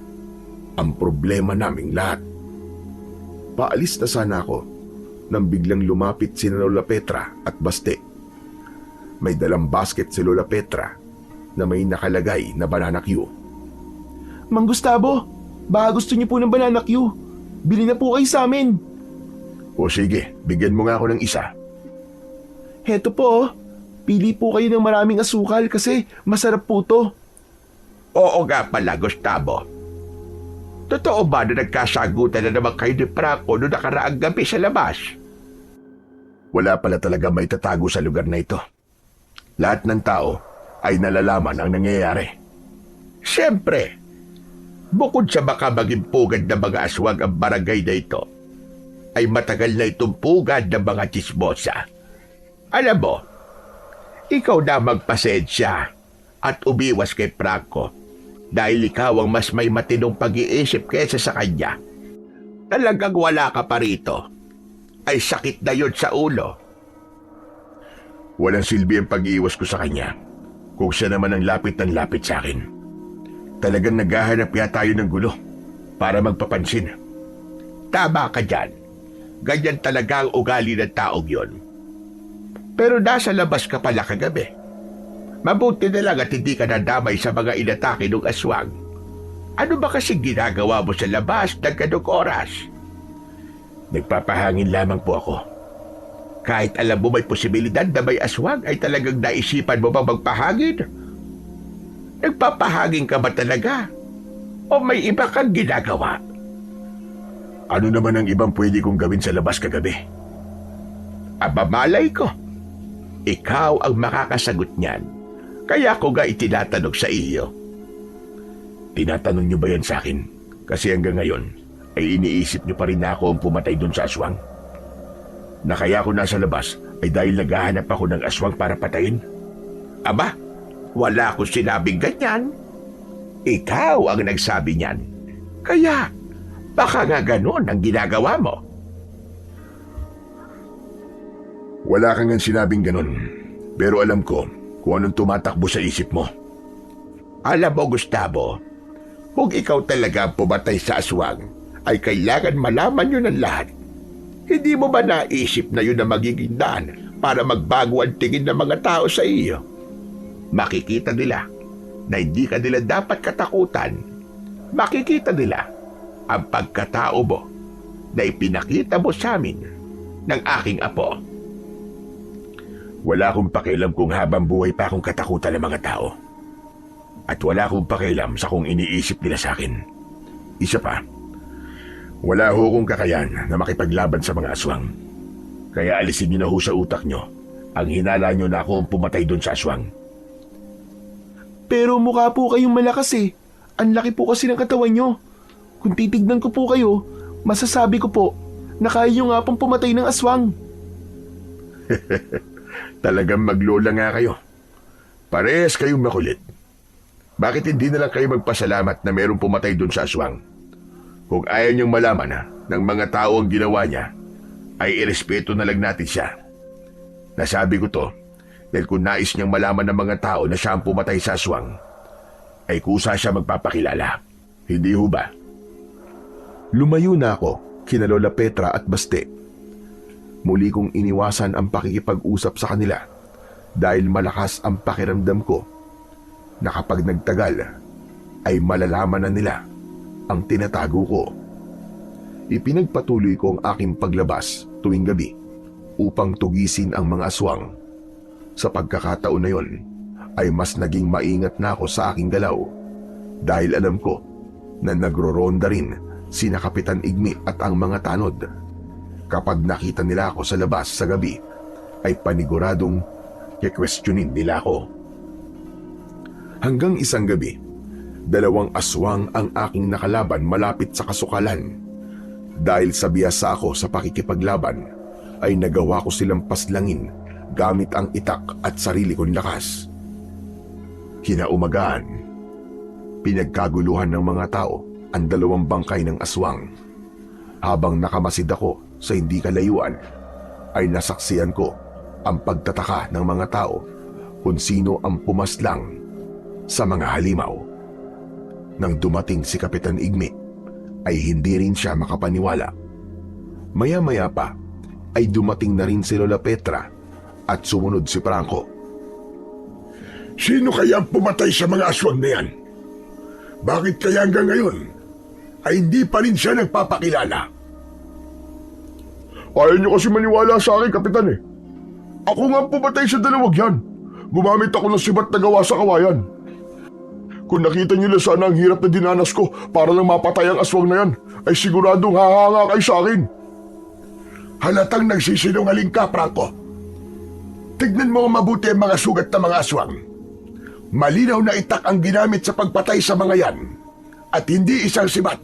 ang problema naming lahat. Paalis na sana ako nang biglang lumapit si Lola Petra at Baste. May dalang basket si Lola Petra na may nakalagay na banana Q. Mang Gustavo, baka gusto niyo po ng banana Q. Bili na po kayo sa amin. O sige, bigyan mo nga ako ng isa. Heto po oh. Pili po kayo ng maraming asukal kasi masarap po to. Oo nga pala, Gustavo. Totoo ba na nagkasagutan na naman kayo ni Franco noong nakaraang gabi sa labas? Wala pala talaga may tatago sa lugar na ito. Lahat ng tao ay nalalaman ang nangyayari. Siyempre, bukod sa baka maging pugad ng mga aswang ang barangay na ito, ay matagal na itong pugad ng mga tsismosa. Alam mo, ikaw na magpasensya at umiwas kay Franco dahil ikaw ang mas may matinong pag-iisip kaysa sa kanya. Talagang wala ka pa rito. Ay sakit na yun sa ulo. Walang silbi ang pag-iwas ko sa kanya kung siya naman ang lapit ng lapit sa akin. Talagang naghahanap yata tayo ng gulo para magpapansin. Tama ka dyan. Ganyan talaga ang ugali ng taong yon. Pero nasa labas ka pala kagabi. Mabuti na lang at hindi ka nadamay sa mga inatake ng aswang. Ano ba kasi ginagawa mo sa labas ng ganong oras? Nagpapahangin lamang po ako. Kahit alam mo may posibilidad na may aswang, ay talagang naisipan mo bang magpahangin? Nagpapahangin ka ba talaga? O may iba kang ginagawa? Ano naman ang ibang pwede kong gawin sa labas kagabi? Aba malay ko. Ikaw ang makakasagot niyan. Kaya ko nga itinatanong sa iyo. Tinatanong niyo ba yan sa akin? Kasi hanggang ngayon, ay iniisip niyo pa rin na ako ang pumatay doon sa aswang. Na kaya ako nasa labas ay dahil naghahanap ako ng aswang para patayin. Aba, wala akong sinabing ganyan. Ikaw ang nagsabi niyan. Kaya, baka nga ganon ang ginagawa mo. Wala kang nga sinabing ganon. Pero alam ko kung anong tumatakbo sa isip mo. Alam mo, Gustavo, kung ikaw talaga ang pumatay sa aswang, ay kailangan malaman yun ng lahat. Hindi mo ba naisip na yun na magiging daan para magbago ang tingin ng mga tao sa iyo? Makikita nila na hindi ka nila dapat katakutan. Makikita nila ang pagkatao mo na ipinakita mo sa amin ng aking apo. Wala akong pakialam kung habang buhay pa akong katakutan ng mga tao. At wala akong pakialam sa kung iniisip nila sa akin. Isa pa, wala ho kong kakayan na makipaglaban sa mga aswang. Kaya alisin niyo na ho sa utak niyo ang hinala niyo na ako ang pumatay doon sa aswang. Pero mukha po kayong malakas eh. Ang laki po kasi ng katawan nyo. Kung titignan ko po kayo, masasabi ko po na kaya nyo nga pong pumatay ng aswang. Talagang maglola nga kayo. Parehas kayong makulit. Bakit hindi na lang kayo magpasalamat na mayroong pumatay doon sa aswang? Kung ayaw niyong malaman ng mga tao ang ginawa niya, ay irespeto na lang natin siya. Nasabi ko to dahil kung nais niyang malaman ng mga tao na siya ang pumatay sa aswang, ay kusa siya magpapakilala. Hindi ho ba? Lumayo na ako kina Lola Petra at Baste. Muli kong iniwasan ang pakikipag-usap sa kanila dahil malakas ang pakiramdam ko na kapag nagtagal ay malalaman na nila ang tinatago ko. Ipinagpatuloy ko ang aking paglabas tuwing gabi upang tugisin ang mga aswang. Sa pagkakataon na yon ay mas naging maingat na ako sa aking galaw dahil alam ko na nagro-ronda rin sina Kapitan Igmi at ang mga tanod. Kapag nakita nila ako sa labas sa gabi, ay paniguradong kikwestiyonin nila ako. Hanggang isang gabi, 2 aswang ang aking nakalaban malapit sa kasukalan. Dahil sa biyasa ako sa pakikipaglaban, ay nagawa ko silang paslangin gamit ang itak at sarili kong lakas. Kinaumagahan, pinagkaguluhan ng mga tao ang 2 bangkay ng aswang. Habang nakamasid ako sa hindi kalayuan, ay nasaksiyan ko ang pagtataka ng mga tao kung sino ang pumaslang sa mga halimaw. Nang dumating si Kapitan Igmi, ay hindi rin siya makapaniwala. Maya-maya pa, ay dumating na rin si Lola Petra at sumunod si Franco. Sino kaya ang pumatay sa mga aswang na yan? Bakit kaya hanggang ngayon ay hindi pa rin siya nagpapakilala? Ayaw niyo kasi maniwala sa akin, Kapitan eh. Ako nga ang pumatay sa 2 yan. Gumamit ako ng sibat na gawa sa kawayan. Kung nakita niyo lang sana ang hirap na dinanas ko para lang mapatay ang aswang na yan, ay siguradong hahanga kayo sa akin. Halatang nagsisinungaling ka, Franco. Tignan mo mabuti ang mga sugat ng mga aswang. Malinaw na itak ang ginamit sa pagpatay sa mga yan at hindi isang sibat.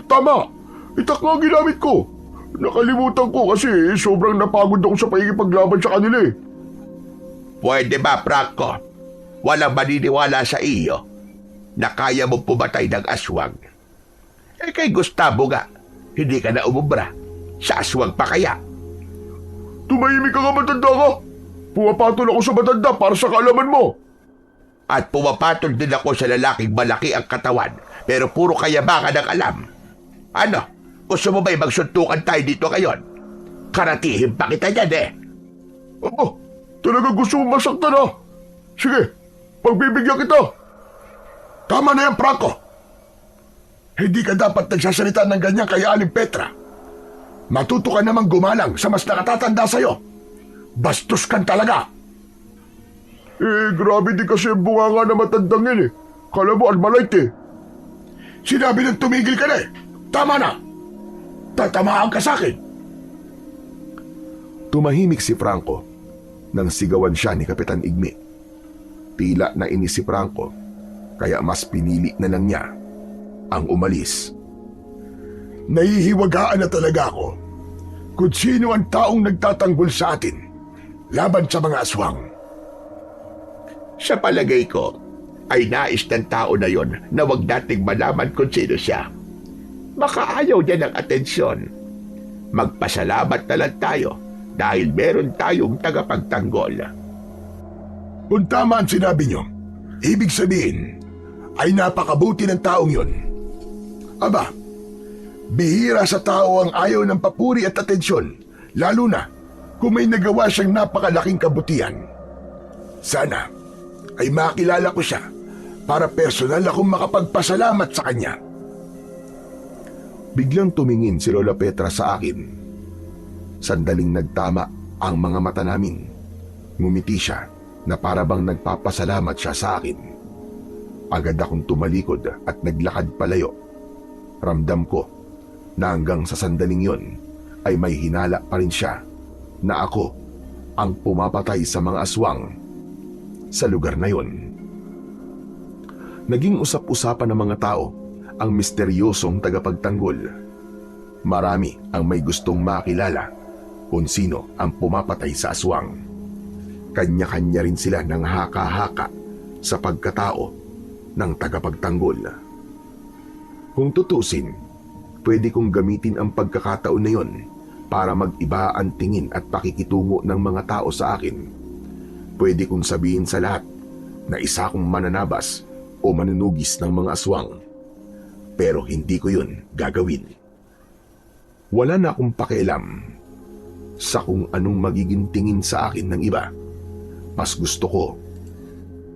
Tama. Itak nga ang ginamit ko. Nakalimutan ko kasi sobrang napagod ako sa pakikipaglaban sa kanila eh. Pwede ba, Franco? Walang maniniwala sa iyo na kaya mo pumatay ng aswang. Eh kay Gustavo nga, hindi ka na umubra. Sa aswang pa kaya? Tumahimik ka nga, matanda ka. Pumapatol ako sa matanda para sa kaalaman mo. At pumapatol din ako sa lalaking malaki ang katawan pero puro kayabangan ang alam. Ano? Gusto mo ba'y magsuntukan tayo dito ngayon? Karatihin pa kita dyan eh. Talaga gusto mo masaktan ha? Sige, pagbibigyan kita. Tama na yan, Franco. Hindi ka dapat nagsasalita ng ganyan kay Aling Petra. Matuto ka namang gumalang sa mas nakatatanda sa'yo. Bastos kan talaga. Grabe din kasi ang bunganga na matandang yan eh. Kala mo Armalite eh. Sinabi nang tumigil ka na eh. Tama na. Tatamaan ka sa'kin. Tumahimik si Franco nang sigawan siya ni Kapitan Igmi. Tila na inis si Franco, kaya mas pinili na lang niya ang umalis. Nahihiwagaan na talaga ako kung sino ang taong nagtatanggol sa atin laban sa mga aswang. Sa palagay ko, ay nais ng tao na yon na wag nating malaman kung sino siya. Baka ayaw niya ng atensyon. Magpasalamat na lang tayo dahil meron tayong tagapagtanggol. Kung tama ang sinabi niyo, ibig sabihin ay napakabuti ng taong yon. Aba, bihira sa tao ang ayaw ng papuri at atensyon, lalo na kung may nagawa siyang napakalaking kabutihan. Sana ay makilala ko siya para personal akong makapagpasalamat sa kanya. Biglang tumingin si Lola Petra sa akin. Sandaling nagtama ang mga mata namin. Ngumiti siya na parabang nagpapasalamat siya sa akin. Agad akong tumalikod at naglakad palayo. Ramdam ko na hanggang sa sandaling yon ay may hinala pa rin siya na ako ang pumapatay sa mga aswang sa lugar na yon. Naging usap-usapan ng mga tao ang misteryosong tagapagtanggol. Marami ang may gustong makilala kung sino ang pumapatay sa aswang. Kanya-kanya rin sila ng haka-haka sa pagkatao ng tagapagtanggol. Kung tutusin, pwede kong gamitin ang pagkakataon na yon para mag-iba ang tingin at pakikitungo ng mga tao sa akin. Pwede kong sabihin sa lahat na isa akong mananabas o manunugis ng mga aswang. Pero hindi ko yun gagawin. Wala na akong pakialam sa kung anong magiging tingin sa akin ng iba. Mas gusto ko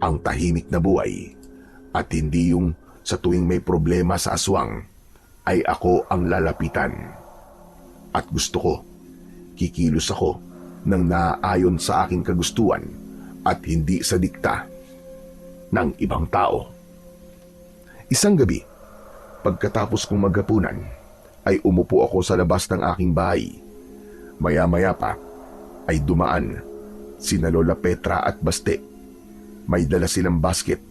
ang tahimik na buhay at hindi yung sa tuwing may problema sa aswang ay ako ang lalapitan. At gusto ko, kikilos ako ng naaayon sa aking kagustuhan at hindi sa dikta ng ibang tao. Isang gabi, pagkatapos kong maghapunan, ay umupo ako sa labas ng aking bahay. Maya-maya pa ay dumaan sina Lola Petra at Baste. May dala silang basket.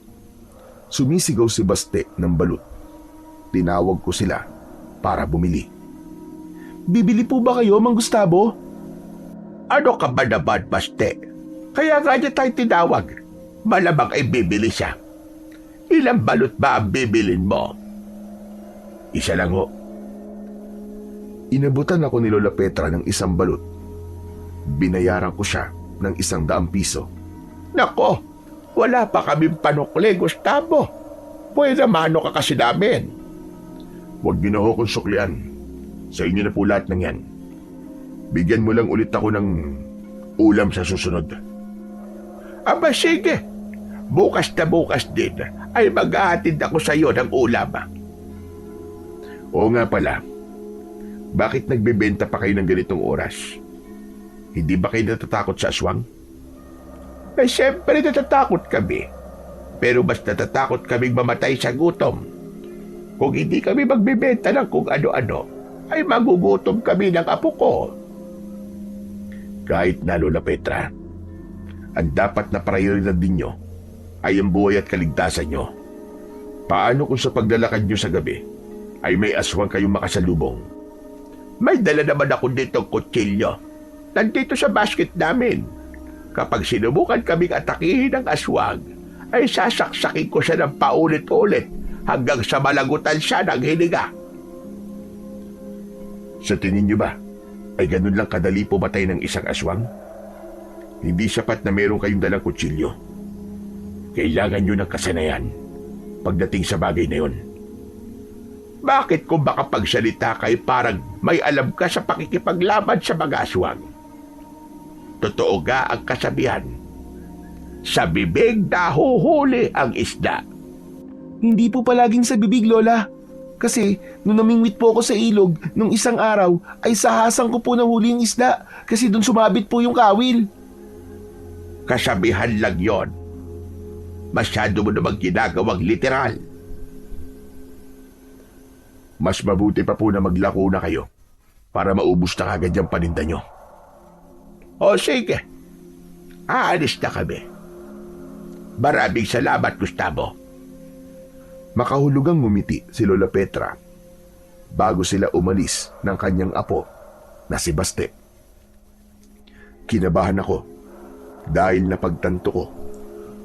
Sumisigaw si Baste ng balut. Tinawag ko sila para bumili. Bibili po ba kayo, Mang Gustavo? Ano ka ba naman, Baste? Kaya nga niya tayo tinawag. Malamang ay bibili siya. Ilang balot ba ang bibilin mo? Isa lang ho. Inabutan ako ni Lola Petra ng isang balot. Binayaran ko siya ng 100 piso. Nako, wala pa kaming panukli, Gustavo. Pwede mano ka kasi namin. Huwag niyo na ho kong suklian. Sa inyo na po lahat ng yan. Bigyan mo lang ulit ako ng ulam sa susunod. Aba sige, bukas na bukas din ay mag-ahatid ako sa iyo ng ulam. Oo nga pala, bakit nagbebenta pa kayo ng ganitong oras? Hindi ba kayo natatakot sa aswang? Eh siyempre natatakot kami. Pero mas natatakot kaming mamatay sa gutom. Kung hindi kami magbebenta ng kung ano-ano, ay magugutom kami ng apo ko. Kahit na, Lola Petra, ang dapat na prioridad ninyo ay ang buhay at kaligtasan nyo. Paano kung sa paglalakad nyo sa gabi ay may aswang kayong makasalubong? May dala naman ako ditong kutsilyo. Nandito sa basket namin. Kapag sinubukan kaming atakihin ng aswang, ay sasaksakin ko siya ng paulit-ulit hanggang sa malagutan siya ng hininga. Sa tingin nyo ba, ay ganun lang kadali pumatay ng isang aswang? Hindi sapat na meron kayong dalang kutsilyo. Kailangan nyo ng kasanayan pagdating sa bagay na yon. Bakit kung baka pagsalita kay parang may alam ka sa pakikipaglaban sa mga aswang? Totoo ga ang kasabihan, sa bibig nahuhuli ang isda. Hindi po palaging sa bibig, Lola. Kasi nung namingwit po ako sa ilog nung isang araw ay sahasang ko po nahuli yung isda kasi doon sumabit po yung kawil. Kasabihan lang yon. Masyado mo namang ginagawang literal. Mas mabuti pa po na maglako na kayo para maubos na kagad yung paninda nyo. O sige, aalis na kami. Maraming salamat, Gustavo. Makahulugang ngumiti si Lola Petra bago sila umalis ng kanyang apo na si Baste. Kinabahan ako dahil napagtanto ko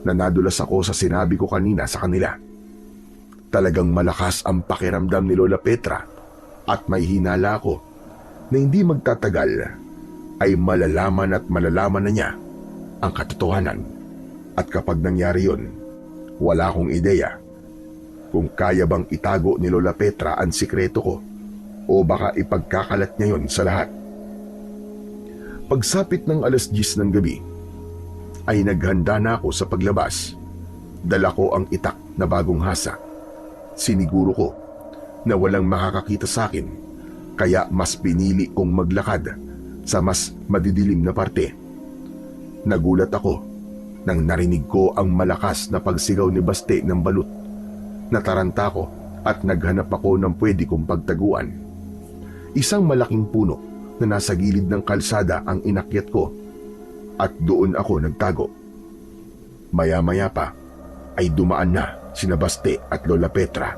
na nadulas ako sa sinabi ko kanina sa kanila. Talagang malakas ang pakiramdam ni Lola Petra at may hinala ako na hindi magtatagal ay malalaman na niya ang katotohanan. At kapag nangyari yun, wala akong ideya kung kaya bang itago ni Lola Petra ang sikreto ko o baka ipagkakalat niya yon sa lahat. Pagsapit ng 10:00 ng gabi, ay naghanda na ako sa paglabas. Dala ko ang itak na bagong hasa. Siniguro ko na walang makakakita sa akin, kaya mas pinili kong maglakad sa mas madidilim na parte. Nagulat ako nang narinig ko ang malakas na pagsigaw ni Baste ng balut. Nataranta ko at naghanap ako ng pwede kong pagtaguan. Isang malaking puno na nasa gilid ng kalsada ang inakyat ko at doon ako nagtago. Maya-maya pa ay dumaan na sina Baste at Lola Petra.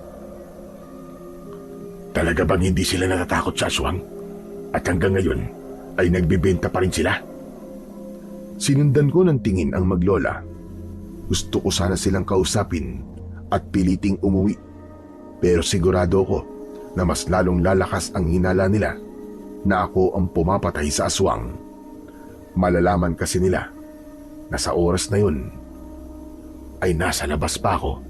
Talaga bang hindi sila natatakot sa aswang? At hanggang ngayon ay nagbibenta pa rin sila? Sinundan ko ng tingin ang maglola. Gusto ko sana silang kausapin at piliting umuwi. Pero sigurado ko na mas lalong lalakas ang hinala nila na ako ang pumapatay sa aswang. Malalaman kasi nila na sa oras na yun ay nasa labas pa ako.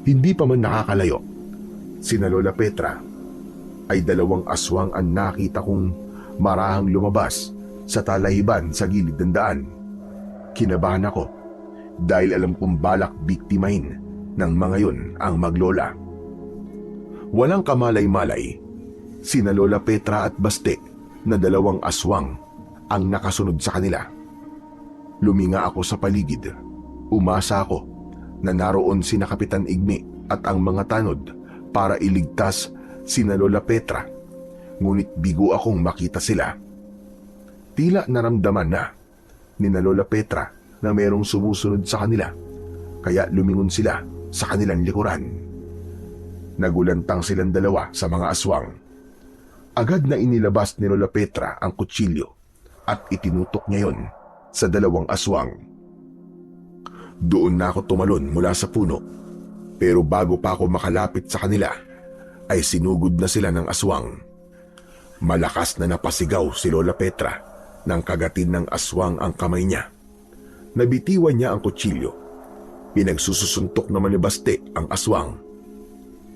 Hindi pa man nakakalayo, sina Lola Petra ay 2 aswang ang nakita kong marahang lumabas sa talahiban sa gilid ng daan. Kinabahan ako dahil alam kong balak biktimahin ng mga yun ang maglola. Walang kamalay-malay, sina Lola Petra at Baste na 2 aswang ang nakasunod sa kanila. Luminga ako sa paligid. Umasa ako na naroon sina Kapitan Igme at ang mga tanod para iligtas sina Lola Petra. Ngunit bigo akong makita sila. Tila naramdaman na ni na Lola Petra na mayroong sumusunod sa kanila, kaya lumingon sila sa kanilang likuran. Nagulantang silang 2 sa mga aswang. Agad na inilabas ni Lola Petra ang kutsilyo at itinutok niya yon sa 2 aswang. Doon na ako tumalon mula sa puno, pero bago pa ako makalapit sa kanila ay sinugod na sila ng aswang. Malakas na napasigaw si Lola Petra nang kagatin ng aswang ang kamay niya. Nabitiwan niya ang kutsilyo. Pinagsusuntok naman ni Baste ang aswang.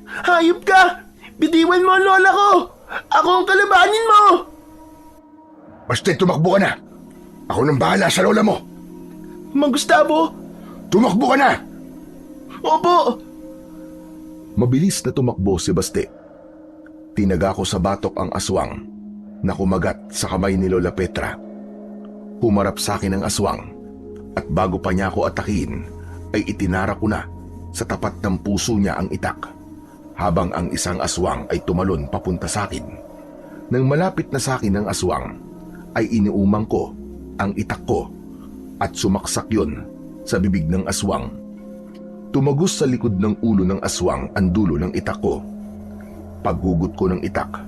Hayop ka! Bitiwan mo ang lola ko! Ako ang kalabanin mo! Baste, tumakbo ka na! Ako nang bahala sa lola mo! Mang Gustavo! Tumakbo ka na! Opo! Mabilis na tumakbo si Baste. Tinaga ko sa batok ang aswang na kumagat sa kamay ni Lola Petra. Humarap sa akin ang aswang at bago pa niya ako atakihin ay itinara ko na sa tapat ng puso niya ang itak habang ang isang aswang ay tumalon papunta sa akin. Nang malapit na sa akin ang aswang ay iniumang ko ang itak ko at sumaksak yun sa bibig ng aswang. Tumagos sa likod ng ulo ng aswang ang dulo ng itak ko. Paghugot ko ng itak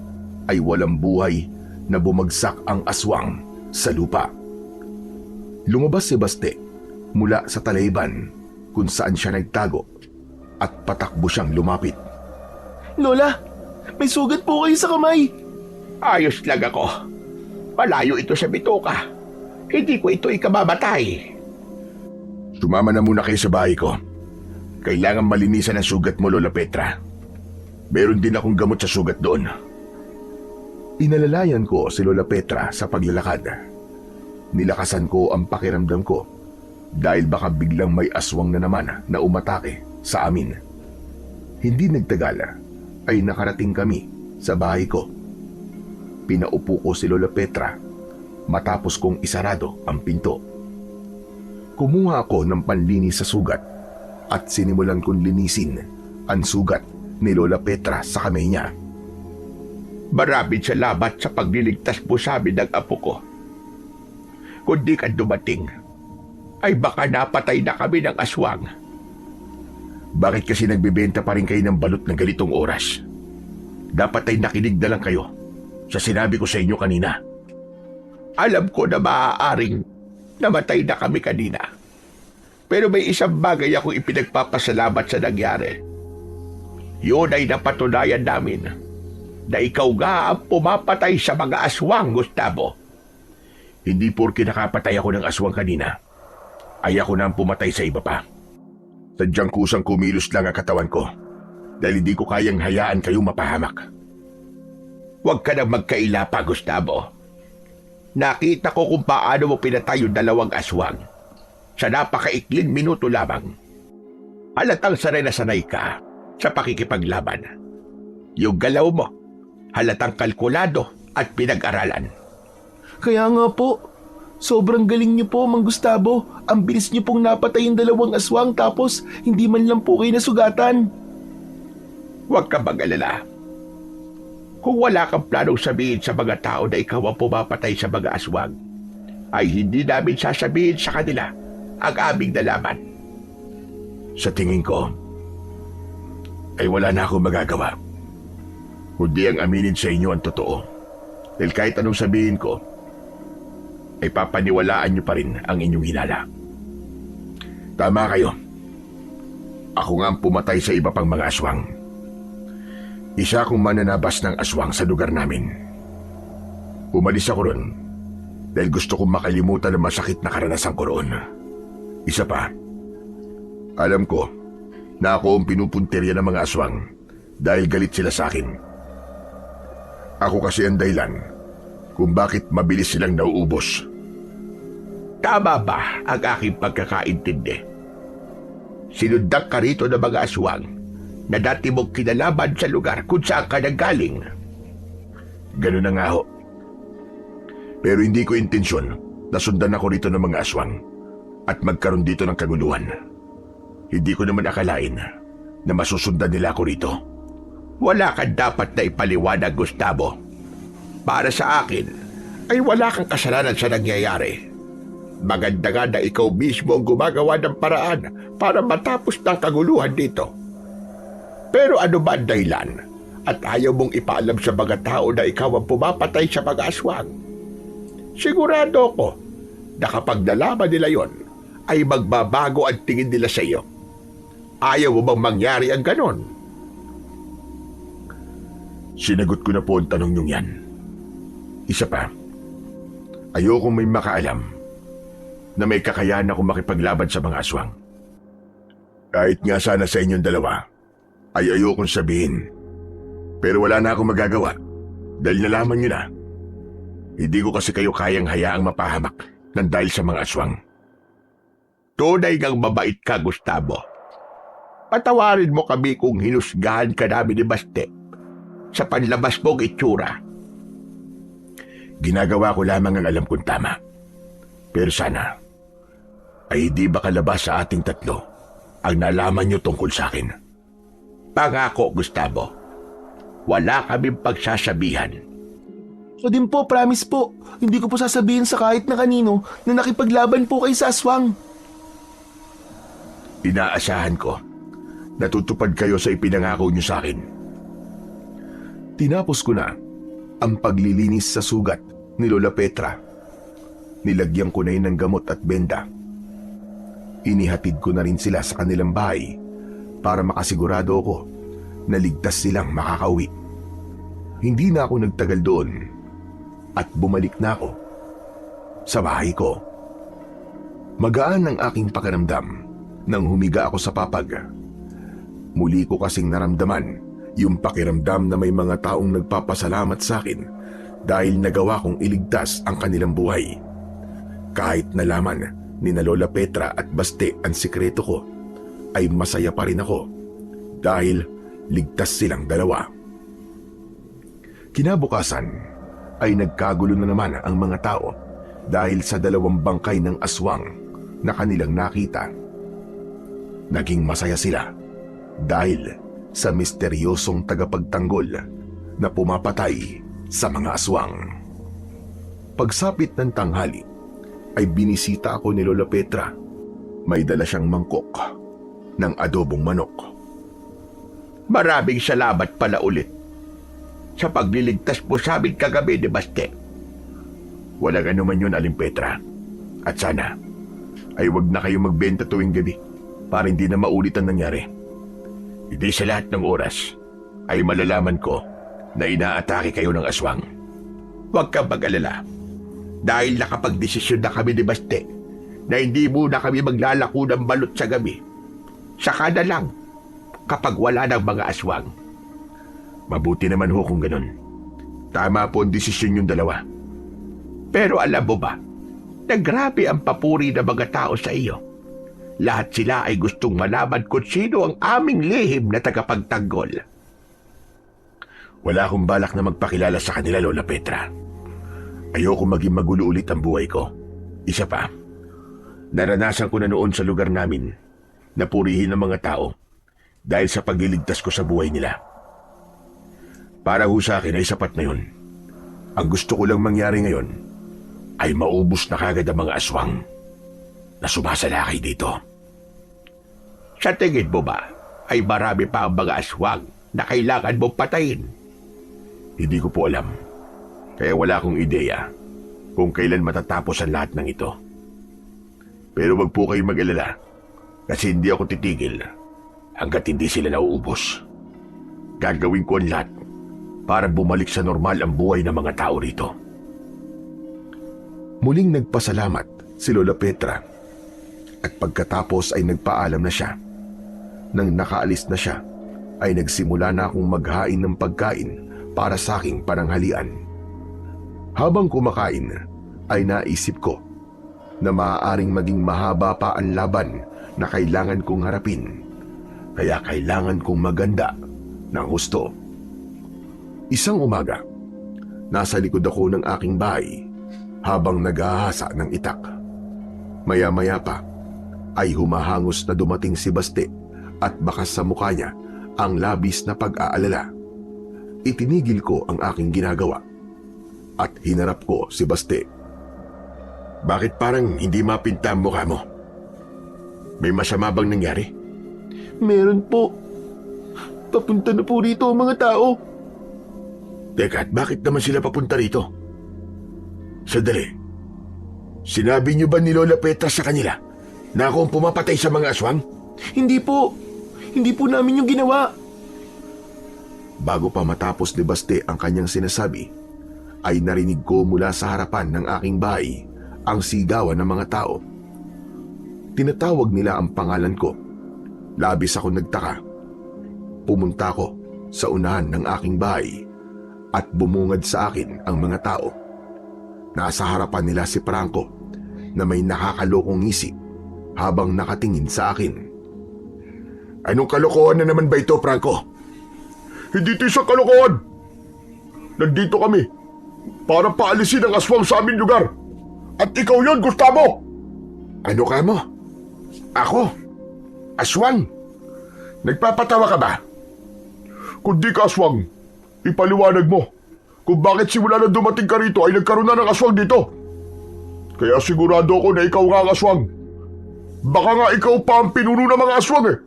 ay walang buhay na bumagsak ang aswang sa lupa. Lumabas si Baste mula sa talahiban kung saan siya nagtago at patakbo siyang lumapit. Lola, may sugat po kayo sa kamay. Ayos lang ako. Malayo ito sa bituka. Hindi ko ito ikamamatay. Sumama na muna kayo sa bahay ko. Kailangan malinisan ang sugat mo, Lola Petra. Meron din akong gamot sa sugat doon. Inalalayan ko si Lola Petra sa paglalakad. Nilakasan ko ang pakiramdam ko dahil baka biglang may aswang na naman na umatake sa amin. Hindi nagtagal ay nakarating kami sa bahay ko. Pinaupo ko si Lola Petra matapos kong isarado ang pinto. Kumuha ako ng panlinis sa sugat at sinimulan kong linisin ang sugat ni Lola Petra sa kamay niya. Maraming salamat sa pagliligtas mo sa amin ng apo ko. Kung di ka dumating, ay baka napatay na kami ng aswang. Bakit kasi nagbebenta pa rin kayo ng balot ng ganitong oras? Dapat ay nakinig na lang kayo sa sinabi ko sa inyo kanina. Alam ko na maaaring namatay na kami kanina. Pero may isang bagay akong ipinagpapasalamat sa nangyari. Yun ay napatunayan namin na ikaw nga ang pumapatay sa mga aswang, Gustavo. Hindi porke nakapatay ako ng aswang kanina, ay ako na ang pumatay sa iba pa. Sadyang kusang kumilos lang ang katawan ko dahil hindi ko kayang hayaan kayong mapahamak. Huwag ka nang magkaila pa, Gustavo. Nakita ko kung paano mo pinatay yung 2 aswang sa napakaikling minuto lamang. Halatang sanay na sanay ka sa pakikipaglaban. Yung galaw mo, halatang kalkulado at pinag-aralan. Kaya nga po, sobrang galing niyo po, Mang Gustavo. Ang bilis niyo pong napatay yung 2 aswang tapos hindi man lang po kayo nasugatan. Huwag ka mag-alala. Kung wala kang planong sabihin sa mga tao na ikaw ang pumapatay sa mga aswang, ay hindi namin sasabihin sa kanila ang aming nalaman. Sa tingin ko, ay wala na akong magagawa. Kundi ang aminin sa inyo ang totoo. Dahil kahit anong sabihin ko, ay papaniwalaan niyo pa rin ang inyong hinala. Tama kayo. Ako nga ang pumatay sa iba pang mga aswang. Isa akong mananabas ng aswang sa lugar namin. Umalis ako ron dahil gusto kong makalimutan ang masakit na karanasan ko roon. Isa pa, alam ko na ako ang pinupuntirya ng mga aswang dahil galit sila sa akin. Ako kasi ang dahilan kung bakit mabilis silang nauubos. Tama ba ang aking pagkakaintindi? Sinundak ka rito ng mga aswang na dati mong kinalaban sa lugar kung saan ka nanggaling. Ganun na nga ho. Pero hindi ko intensyon na sundan ako rito ng mga aswang at magkaroon dito ng kaguluhan. Hindi ko naman akalain na masusundan nila ako rito. Wala kang dapat na ipaliwanag, Gustavo. Para sa akin, ay wala kang kasalanan sa nangyayari. Maganda nga na ikaw mismo ang gumagawa ng paraan para matapos ng kaguluhan dito. Pero ano ba ang dahilan? At ayaw mong ipaalam sa mga tao na ikaw ang pumapatay sa mga aswang? Sigurado ko na kapag nalaman nila yon, ay magbabago ang tingin nila sa iyo. Ayaw mo bang mangyari ang ganon? Sinagot ko na po ang tanong niyong yan. Isa pa, ayokong may makaalam na may kakayahan ako makipaglaban sa mga aswang. Kahit nga sana sa inyong dalawa, ay ayokong sabihin. Pero wala na akong magagawa dahil nalaman niyo na. Hindi ko kasi kayo kayang hayaang mapahamak ng dahil sa mga aswang. Tunay kang mabait ka, Gustavo. Patawarin mo kami kung hinusgahan ka namin ni Baste sa panlabas mong itsura. Ginagawa ko lamang ang alam kong tama. Pero sana, ay hindi ba kalabas sa ating tatlo ang nalaman niyo tungkol sa akin? Pangako, Gustavo. Wala kaming pagsasabihan. So din po, promise po. Hindi ko po sasabihin sa kahit na kanino na nakipaglaban po kayo sa aswang. Inaasahan ko. Natutupad kayo sa ipinangako niyo sa akin. Tinapos ko na ang paglilinis sa sugat ni Lola Petra. Nilagyan ko na yun ng gamot at benda. Inihatid ko na rin sila sa kanilang bahay para makasigurado ako na ligtas silang makakauwi. Hindi na ako nagtagal doon at bumalik na ako sa bahay ko. Magaan ang aking pakiramdam nang humiga ako sa papag. Muli ko kasing naramdaman yung pakiramdam na may mga taong nagpapasalamat sa akin dahil nagawa kong iligtas ang kanilang buhay. Kahit nalaman ni na Lola Petra at Baste ang sikreto ko, ay masaya pa rin ako dahil ligtas silang dalawa. Kinabukasan ay nagkagulo na naman ang mga tao dahil sa dalawang bangkay ng aswang na kanilang nakita. Naging masaya sila dahil sa misteryosong tagapagtanggol na pumapatay sa mga aswang. Pagsapit ng tanghali ay binisita ako ni Lola Petra. May dala siyang mangkok ng adobong manok. Maraming salamat pala ulit sa pagliligtas mo sa amin kagabi ni Baste. Walang anuman yun, Aling Petra. At sana ay wag na kayo magbenta tuwing gabi para hindi na maulit ang nangyari. Hindi sa lahat ng oras ay malalaman ko na inaatake kayo ng aswang. Huwag kang mag-alala. Dahil nakapag-desisyon na kami ni Baste na hindi muna kami maglalako ng balot sa gabi. Saka na lang kapag wala ng mga aswang. Mabuti naman ho kung ganun. Tama po ang desisyon yung dalawa. Pero alam mo ba, na grabe ang papuri ng mga tao sa iyo. Lahat sila ay gustong malaman kung sino ang aming lihim na tagapagtanggol. Wala akong balak na magpakilala sa kanila, Lola Petra. Ayoko maging magulo ulit ang buhay ko. Isa pa, naranasan ko na noon sa lugar namin na purihin ng mga tao dahil sa pagliligtas ko sa buhay nila. Para ho sa akin ay sapat na yun. Ang gusto ko lang mangyari ngayon ay maubos na kagad ang mga aswang na sumasalakay dito. Sa tingin mo ba, ay marami pa ang mga aswang na kailangan mong patayin? Hindi ko po alam. Kaya wala akong ideya kung kailan matatapos ang lahat ng ito. Pero wag po kayong mag-alala kasi hindi ako titigil hanggat hindi sila nauubos. Gagawin ko ang lahat para bumalik sa normal ang buhay ng mga tao rito. Muling nagpasalamat si Lola Petra at pagkatapos ay nagpaalam na siya. Nang nakaalis na siya, ay nagsimula na akong maghain ng pagkain para sa aking pananghalian. Habang kumakain, ay naisip ko na maaaring maging mahaba pa ang laban na kailangan kong harapin. Kaya kailangan kong maganda ng gusto. Isang umaga, nasa likod ako ng aking bahay habang nag-ahasa ng itak. Maya-maya pa ay humahangos na dumating si Baste at bakas sa mukha niya ang labis na pag-aalala. Itinigil ko ang aking ginagawa at hinarap ko si Baste. Bakit parang hindi mapinta ang mukha mo? May masama bang nangyari? Meron po. Papunta na po rito ang mga tao. Teka, at bakit naman sila papunta rito? Sandali. Sinabi niyo ba ni Lola Petra sa kanila na ako ang pumapatay sa mga aswang? Hindi po. Hindi po namin yung ginawa. Bago pa matapos ni Baste ang kanyang sinasabi, ay narinig ko mula sa harapan ng aking bahay ang sigawan ng mga tao. Tinatawag nila ang pangalan ko. Labis ako nagtaka. Pumunta ko sa unahan ng aking bahay at bumungad sa akin ang mga tao. Nasa harapan nila si Franco na may nakakalokong ngisi habang nakatingin sa akin. Anong kalokohan na naman ba ito, Franco? Hindi ito isang kalokohan. Nandito kami para paalisin ang aswang sa aming lugar. At ikaw yon, Gustavo! Ano ka mo? Ako? Aswang? Nagpapatawa ka ba? Kung di ka aswang, ipaliwanag mo kung bakit simula na dumating ka rito ay nagkaroon na ng aswang dito. Kaya sigurado ako na ikaw nga ang aswang. Baka nga ikaw pa ang pinuno ng mga aswang eh.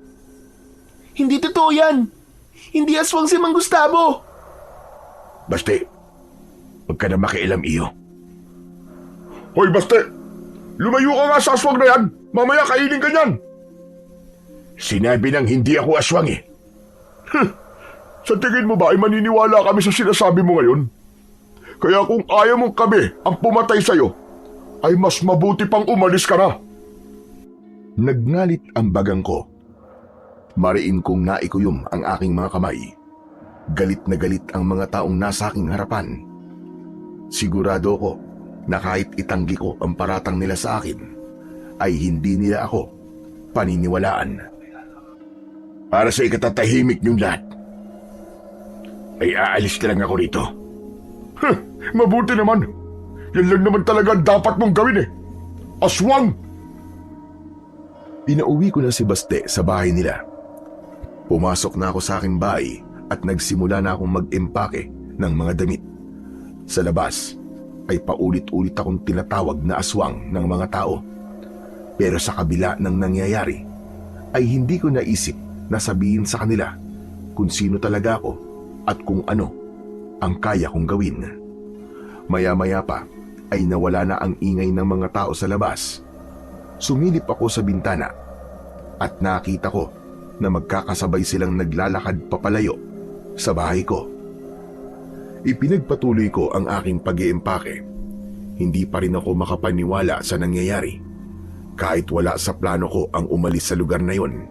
Hindi totoo yan. Hindi aswang si Mang Gustavo. Baste, huwag ka na makialam iyo. Hoy, Baste! Lumayo ka nga sa aswang na yan. Mamaya kainin ka niyan. Sinabi nang hindi ako aswang eh. Sa tingin mo ba ay maniniwala kami sa sinasabi mo ngayon? Kaya kung ayaw mong kami ang pumatay sa'yo, ay mas mabuti pang umalis ka na. Nagngalit ang bagang ko. Mariin kong naikuyom ang aking mga kamay. Galit na galit ang mga taong nasa aking harapan. Sigurado ko na kahit itanggi ko ang paratang nila sa akin, ay hindi nila ako paniniwalaan. Para sa ikatatahimik niyong lahat, ay aalis na lang ako rito. Mabuti naman. Yan lang naman talaga dapat mong gawin eh. Aswang! Pinauwi ko na si Baste sa bahay nila. Pumasok na ako sa aking bahay at nagsimula na akong mag-empake ng mga damit. Sa labas ay paulit-ulit akong tinatawag na aswang ng mga tao. Pero sa kabila ng nangyayari ay hindi ko naisip na sabihin sa kanila kung sino talaga ako at kung ano ang kaya kong gawin. Maya-maya pa ay nawala na ang ingay ng mga tao sa labas. Sumilip ako sa bintana at nakita ko na magkakasabay silang naglalakad papalayo sa bahay ko. Ipinagpatuloy ko ang aking pag-iimpake. Hindi pa rin ako makapaniwala sa nangyayari. Kahit wala sa plano ko ang umalis sa lugar na yon,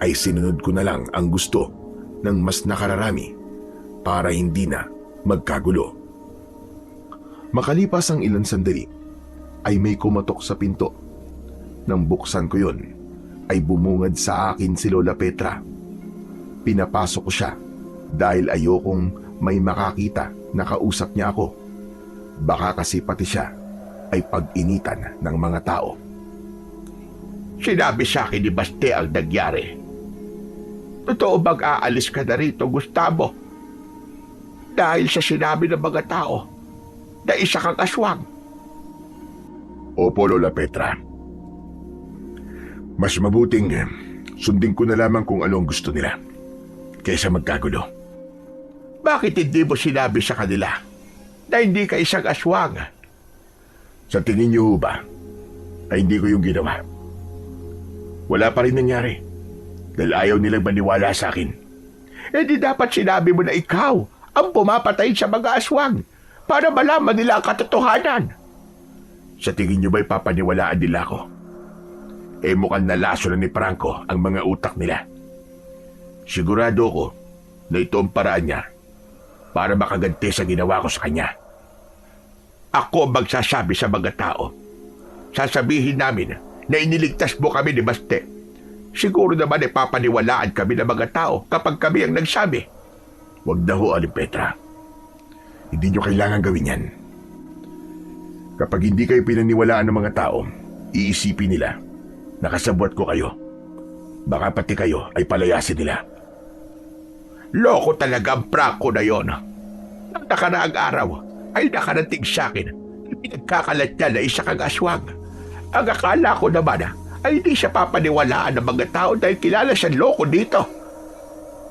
ay sinunod ko na lang ang gusto ng mas nakararami para hindi na magkagulo. Makalipas ang ilang sandali, ay may kumatok sa pinto. Nang buksan ko yon, ay bumungad sa akin si Lola Petra. Pinapasok ko siya dahil ayokong may makakita na kausap niya ako. Baka kasi pati siya ay pag-initan ng mga tao. Sinabi sa akin ni Baste ang nangyari. Totoo bang aalis ka na rito, Gustavo? Dahil sa sinabi ng mga tao na isa kang aswang. Opo, Lola Petra. Mas mabuting Sundin ko na lamang kung ano ang gusto nila kaysa magkagulo. Bakit hindi mo sinabi sa kanila na hindi ka isang aswang? Sa tingin niyo ho ba ay hindi ko yung ginawa? Wala pa rin nangyari dahil ayaw nilang maniwala sa akin. Eh di dapat sinabi mo na ikaw ang pumapatay sa mga aswang para malaman nila ang katotohanan. Sa tingin niyo ba'y papaniwalaan nila ako? Eh mukhang nalaso na ni Franco ang mga utak nila. Sigurado ko na ito ang paraan niya para makaganti sa ginawa ko sa kanya. Ako ang magsasabi sa mga tao. Sasabihin namin na iniligtas mo kami ni Baste. Siguro naman ay papaniwalaan kami ng mga tao kapag kami ang nagsabi. Huwag na ho, Aling Petra. Hindi niyo kailangan gawin yan. Kapag hindi kayo pinaniwalaan ng mga tao, iisipin nila na kasabwat ko kayo. Baka pati kayo ay palayasin nila. Loko talaga ang Franco na yon. Nang nakaraang araw ay nakarating sa akin. Pinagkakalat niya na isa kang aswang. Ang akala ko naman ay hindi siya papaniwalaan ng mga tao dahil kilala siyang loko dito.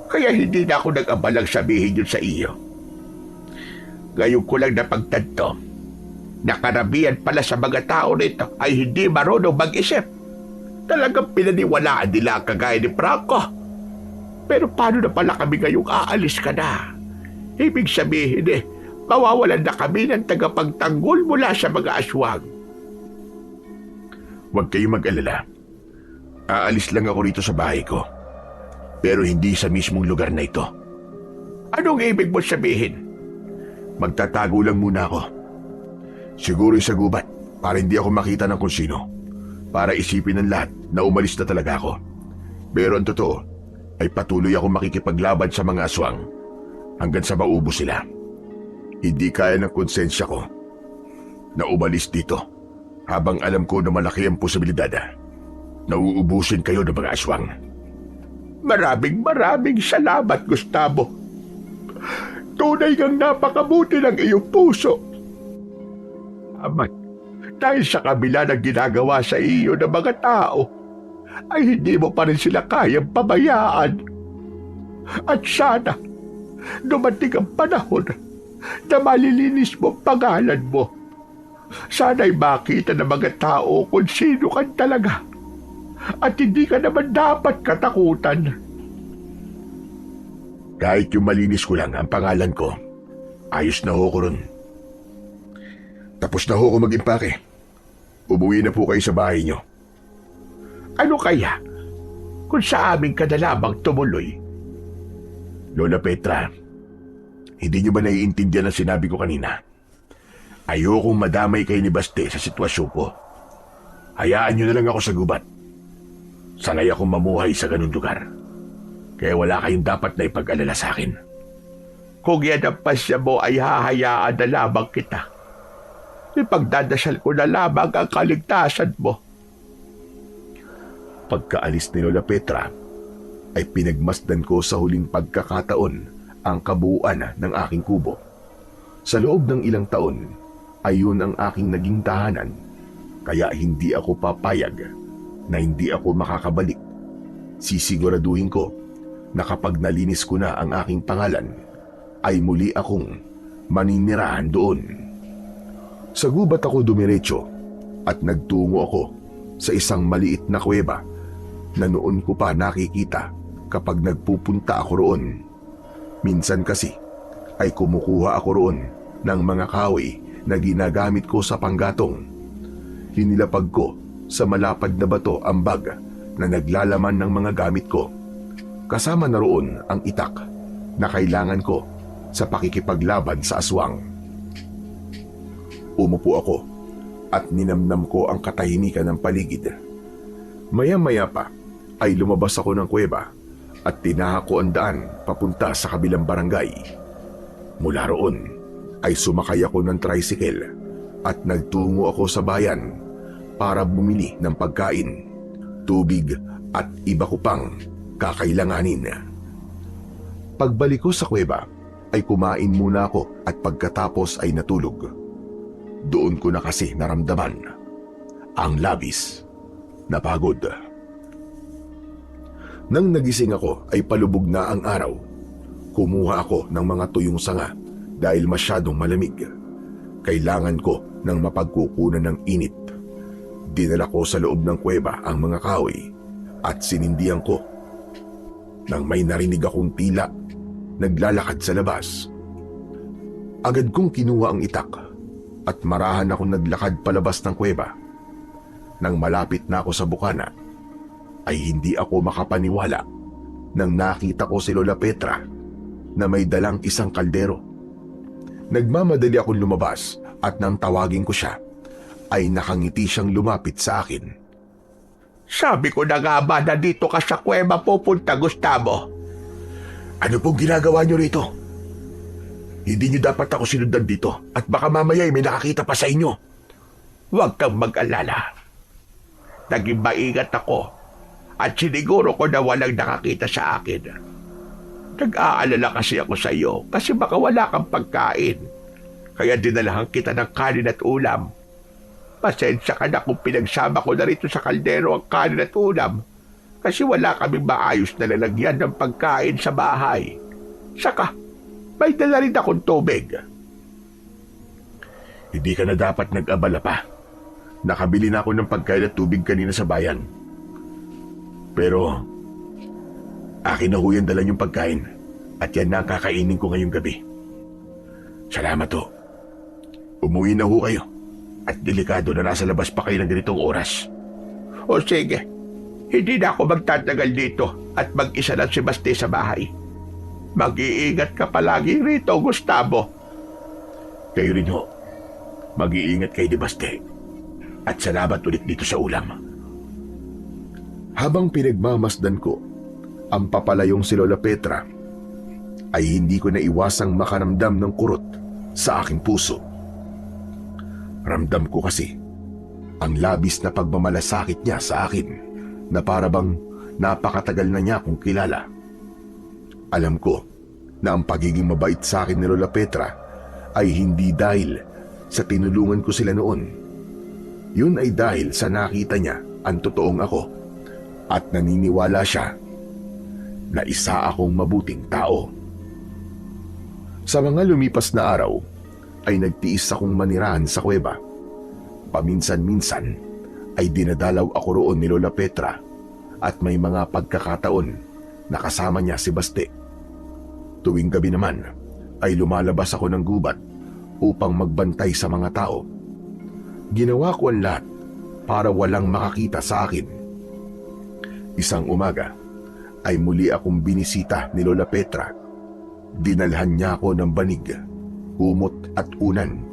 Kaya hindi na ako nag-abalang sabihin yun sa iyo. Ngayon ko lang napagtanto na karamihan pala sa mga tao nito ay hindi marunong mag-isip. Talagang pinaniwalaan nila ang kagaya ni Franco. Pero paano na pala kami ngayong aalis ka na? Ibig sabihin mawawalan na kami ng tagapagtanggol mula sa mga aswang. Huwag kayong mag-alala. Aalis lang ako rito sa bahay ko. Pero hindi sa mismong lugar na ito. Anong ibig mo sabihin? Magtatago lang muna ako. Siguro sa gubat para hindi ako makita ng kung sino. Para isipin ng lahat na umalis na talaga ako. Pero ang totoo ay patuloy ako makikipaglaban sa mga aswang hanggang sa maubos sila. Hindi kaya ng konsensya ko na umalis dito habang alam ko na malaki ang posibilidad na uubusin kayo ng mga aswang. Maraming salamat, Gustavo. Tunay kang napakabuti ng iyong puso. Amat, dahil sa kabila ng ginagawa sa iyo ng mga tao, ay hindi mo pa rin sila kayang pabayaan. At sana, dumating ang panahon na malilinis mo ang pangalan mo. Sana'y makita ng mga tao kung sino ka talaga. At hindi ka naman dapat katakutan. Kahit yung malinis ko lang ang pangalan ko, ayos na ho ko ron. Tapos na ho ko mag-impake. Umuwi na po kayo sa bahay nyo. Ano kaya kung sa amin ka na lamang tumuloy? Lola Petra, hindi nyo ba naiintindihan ang sinabi ko kanina? Ayokong madamay kayo ni Baste sa sitwasyon ko. Hayaan nyo na lang ako sa gubat. Sanay akong mamuhay sa ganung lugar. Kaya wala kayong dapat na ipag-alala sa akin. Kung yan ang pasya mo ay hahayaan na lamang kita. Ipagdadasal ko na lamang ang kaligtasan mo. Pagkaalis ni Lola Petra, ay pinagmasdan ko sa huling pagkakataon ang kabuuan ng aking kubo. Sa loob ng ilang taon, ay yun ang aking naging tahanan, kaya hindi ako papayag na hindi ako makakabalik. Sisiguraduhin ko na kapag nalinis ko na ang aking pangalan, ay muli akong maninirahan doon. Sa gubat ako dumiretso at nagtungo ako sa isang maliit na kuweba na noon ko pa nakikita kapag nagpupunta ako roon. Minsan kasi ay kumukuha ako roon ng mga kahoy na ginagamit ko sa panggatong. Hinilapag ko sa malapad na bato ang bag na naglalaman ng mga gamit ko. Kasama na roon ang itak na kailangan ko sa pakikipaglaban sa aswang. Umupo ako at ninamnam ko ang katahimikan ng paligid. Maya-maya pa ay lumabas ako ng kuweba at tinahak ko ang daan papunta sa kabilang barangay. Mula roon ay sumakay ako ng tricycle at nagtungo ako sa bayan para bumili ng pagkain, tubig at iba ko pang kakailanganin. Pagbalik ko sa kuweba ay kumain muna ako at pagkatapos ay natulog. Doon ko na kasi naramdaman ang labis na pagod. Nang nagising ako ay palubog na ang araw. Kumuha ako ng mga tuyong sanga dahil masyadong malamig. Kailangan ko ng mapagkukunan ng init. Dinala ko sa loob ng kuweba ang mga kahoy at sinindihan ko. Nang may narinig akong tila, naglalakad sa labas. Agad kong kinuha ang itak at marahan akong naglakad palabas ng kuweba. Nang malapit na ako sa bukana, ay hindi ako makapaniwala nang nakita ko si Lola Petra na may dalang isang kaldero. Nagmamadali akong lumabas at nang tawagin ko siya, ay nakangiti siyang lumapit sa akin. Sabi ko na nga ba na dito ka sa kuweba pupunta, Gustavo? Ano pong ginagawa niyo rito? Hindi niyo dapat ako sinundan dito at baka mamaya may nakakita pa sa inyo. Huwag kang mag-alala. Naging maingat ako at siniguro ko na walang nakakita sa akin. Nag-aalala kasi ako sa iyo kasi baka wala kang pagkain. Kaya dinalahan kita ng kanin at ulam. Pasensya ka na kung pinagsama ko na rito sa kaldero ang kanin at ulam kasi wala kaming maayos na lalagyan ng pagkain sa bahay. Saka, may dala rin akong tubig. Hindi ka na dapat nag-abala pa. Nakabili na ako ng pagkain at tubig kanina sa bayan. Pero, akin na ho yan dala yung pagkain at yan na ang kakainin ko ngayong gabi. Salamat ho. Umuwi na ho kayo at delikado na nasa labas pa kayo ng ganitong oras. O sige, hindi na ako magtatagal dito at mag-isa lang si Baste sa bahay. Mag-iingat ka palagi rito, Gustavo. Kayo rin ho. Mag-iingat kayo ni Baste. At salamat ulit dito sa ulam. Habang pinagmamasdan ko ang papalayong si Lola Petra, ay hindi ko naiwasang makaramdam ng kurot sa aking puso. Ramdam ko kasi ang labis na pagmamalasakit niya sa akin na para bang napakatagal na niya akong kilala. Alam ko na ang pagiging mabait sa akin ni Lola Petra ay hindi dahil sa tinulungan ko sila noon. Yun ay dahil sa nakita niya ang totoong ako at naniniwala siya na isa akong mabuting tao. Sa mga lumipas na araw ay nagtiis akong manirahan sa kuweba. Paminsan-minsan ay dinadalaw ako roon ni Lola Petra at may mga pagkakataon na kasama niya si Baste. Tuwing gabi naman ay lumalabas ako ng gubat upang magbantay sa mga tao. Ginawa ko ang lahat para walang makakita sa akin. Isang umaga ay muli akong binisita ni Lola Petra. Dinalhan niya ako ng banig, humot at unan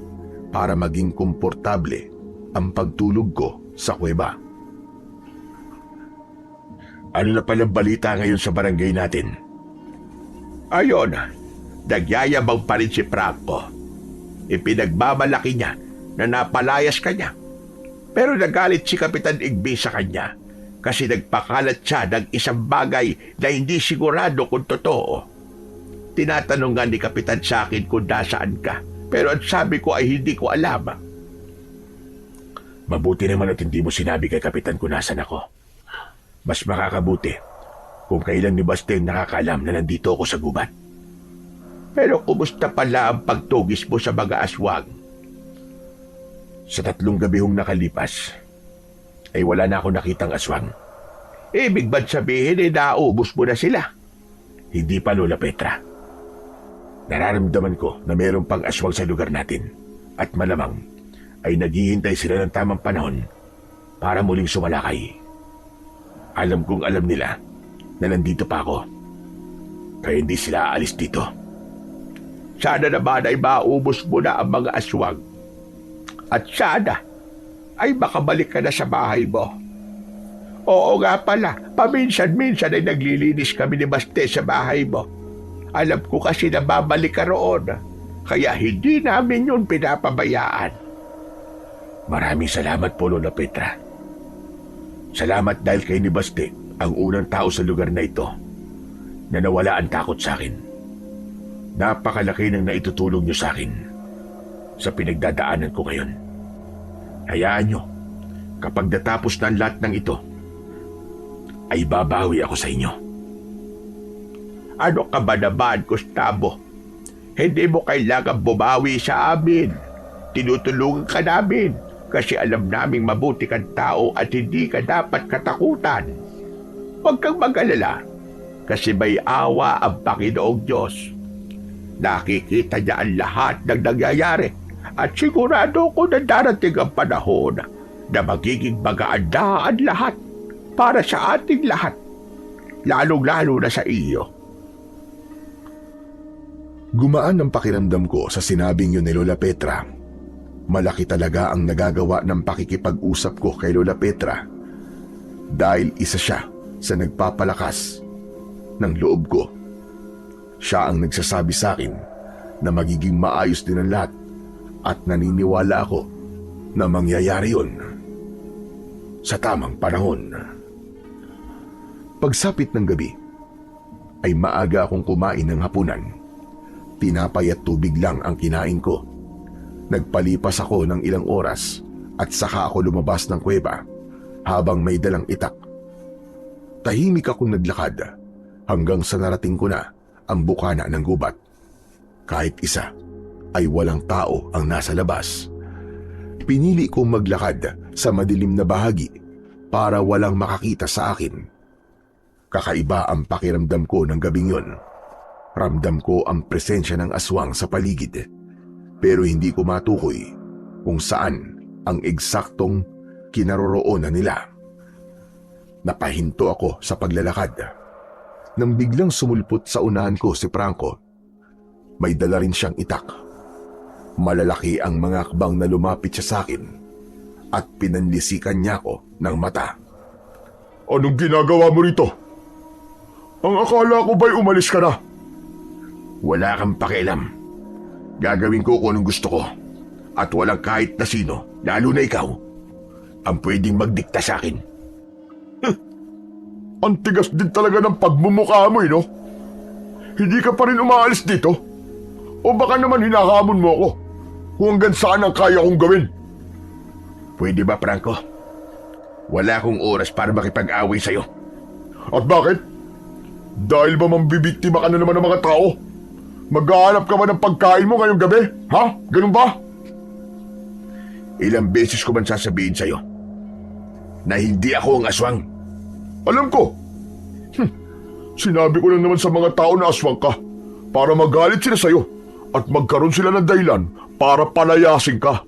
para maging komportable ang pagtulog ko sa kuweba. Ano na palang balita ngayon sa barangay natin? Ayon, nagyayabang pa rin si Franco. Ipinagmamalaki niya na napalayas ka niya. Pero nagalit si Kapitan Igby sa kanya kasi nagpakalat siya ng isang bagay na hindi sigurado kung totoo. Tinatanong nga ni Kapitan sa akin kung nasaan ka, pero ang sabi ko ay hindi ko alam. Mabuti naman at hindi mo sinabi kay Kapitan kung nasan ako. Mas makakabuti kung kailan ni Baste nakakaalam na nandito ako sa gubat. Pero kumusta pala ang pagtugis mo sa mga aswang? Sa 3 gabi hong nakalipas, ay wala na ako nakitang aswang. Ibig ba't sabihin naubos mo na sila? Hindi pa, Lola Petra. Nararamdaman ko na mayroong pang aswang sa lugar natin at malamang ay naghihintay sila ng tamang panahon para muling sumalakay. Alam kong alam nila na nandito pa ako, kaya hindi sila aalis dito. Sana naman ay maubos mo na ang mga aswang. At sana ay makabalik ka na sa bahay mo. Oo nga pala, paminsan-minsan ay naglilinis kami ni Baste sa bahay mo. Alam ko kasi na babalik ka roon, kaya hindi namin yun pinapabayaan. Maraming salamat po, Lola Petra. Salamat dahil kay ni Baste ang unang tao sa lugar na ito na nawala ang takot sa akin. Napakalaki ng naitutulong niyo sa akin sa pinagdadaanan ko ngayon. Hayaan niyo, kapag natapos na ang lahat ng ito, ay babawi ako sa inyo. Ano ka ba naman, Gustavo? Hindi mo kailangan bumawi sa amin. Tinutulungan ka namin kasi alam naming mabuti kang tao at hindi ka dapat katakutan. Huwag kang mag-alala kasi may awa ang Panginoong Diyos. Nakikita niya ang lahat ng nangyayari at sigurado ko na darating ang panahon na magiging magaan na ang lahat para sa ating lahat, lalong-lalo na sa iyo. Gumaan ang pakiramdam ko sa sinabing yun ni Lola Petra. Malaki talaga ang nagagawa ng pakikipag-usap ko kay Lola Petra dahil isa siya sa nagpapalakas ng loob ko. Siya ang nagsasabi sa akin na magiging maayos din ang lahat at naniniwala ako na mangyayari yun sa tamang panahon. Pagsapit ng gabi ay maaga akong kumain ng hapunan. Tinapay at tubig lang ang kinain ko. Nagpalipas ako ng ilang oras at saka ako lumabas ng kuweba habang may dalang itak. Tahimik akong naglakad hanggang sa narating ko na ang bukana ng gubat. Kahit isa ay walang tao ang nasa labas. Pinili kong maglakad sa madilim na bahagi para walang makakita sa akin. Kakaiba ang pakiramdam ko ng gabing yon. Ramdam ko ang presensya ng aswang sa paligid, pero hindi ko matukoy kung saan ang eksaktong kinaroroonan nila. Napahinto ako sa paglalakad. Nang biglang sumulpot sa unahan ko si Franco, may dala rin siyang itak. Malalaki ang mga akbang na lumapit siya sa akin at pinanlisikan niya ako ng mata. Anong ginagawa mo rito? Ang akala ko ba'y umalis ka na? Wala kang pakialam. Gagawin ko kung anong gusto ko. At walang kahit na sino, lalo na ikaw, ang pwedeng magdikta sa akin. Ang tigas din talaga ng pagmumukha mo, no? Hindi ka pa rin umaalis dito? O baka naman hinahamon mo ako kung hanggang saan ang kaya kong gawin? Pwede ba, Franco? Wala akong oras para makipag-away sa'yo. At bakit? Dahil ba mambibiktima ka na naman ng mga tao? Maghahanap ka ba ng pagkain mo ngayong gabi? Ha? Ganun ba? Ilang beses ko man sasabihin sa'yo na hindi ako ang aswang. Alam ko. Sinabi ko lang naman sa mga tao na aswang ka para magalit sila sa'yo at magkaroon sila ng dahilan para palayasin ka.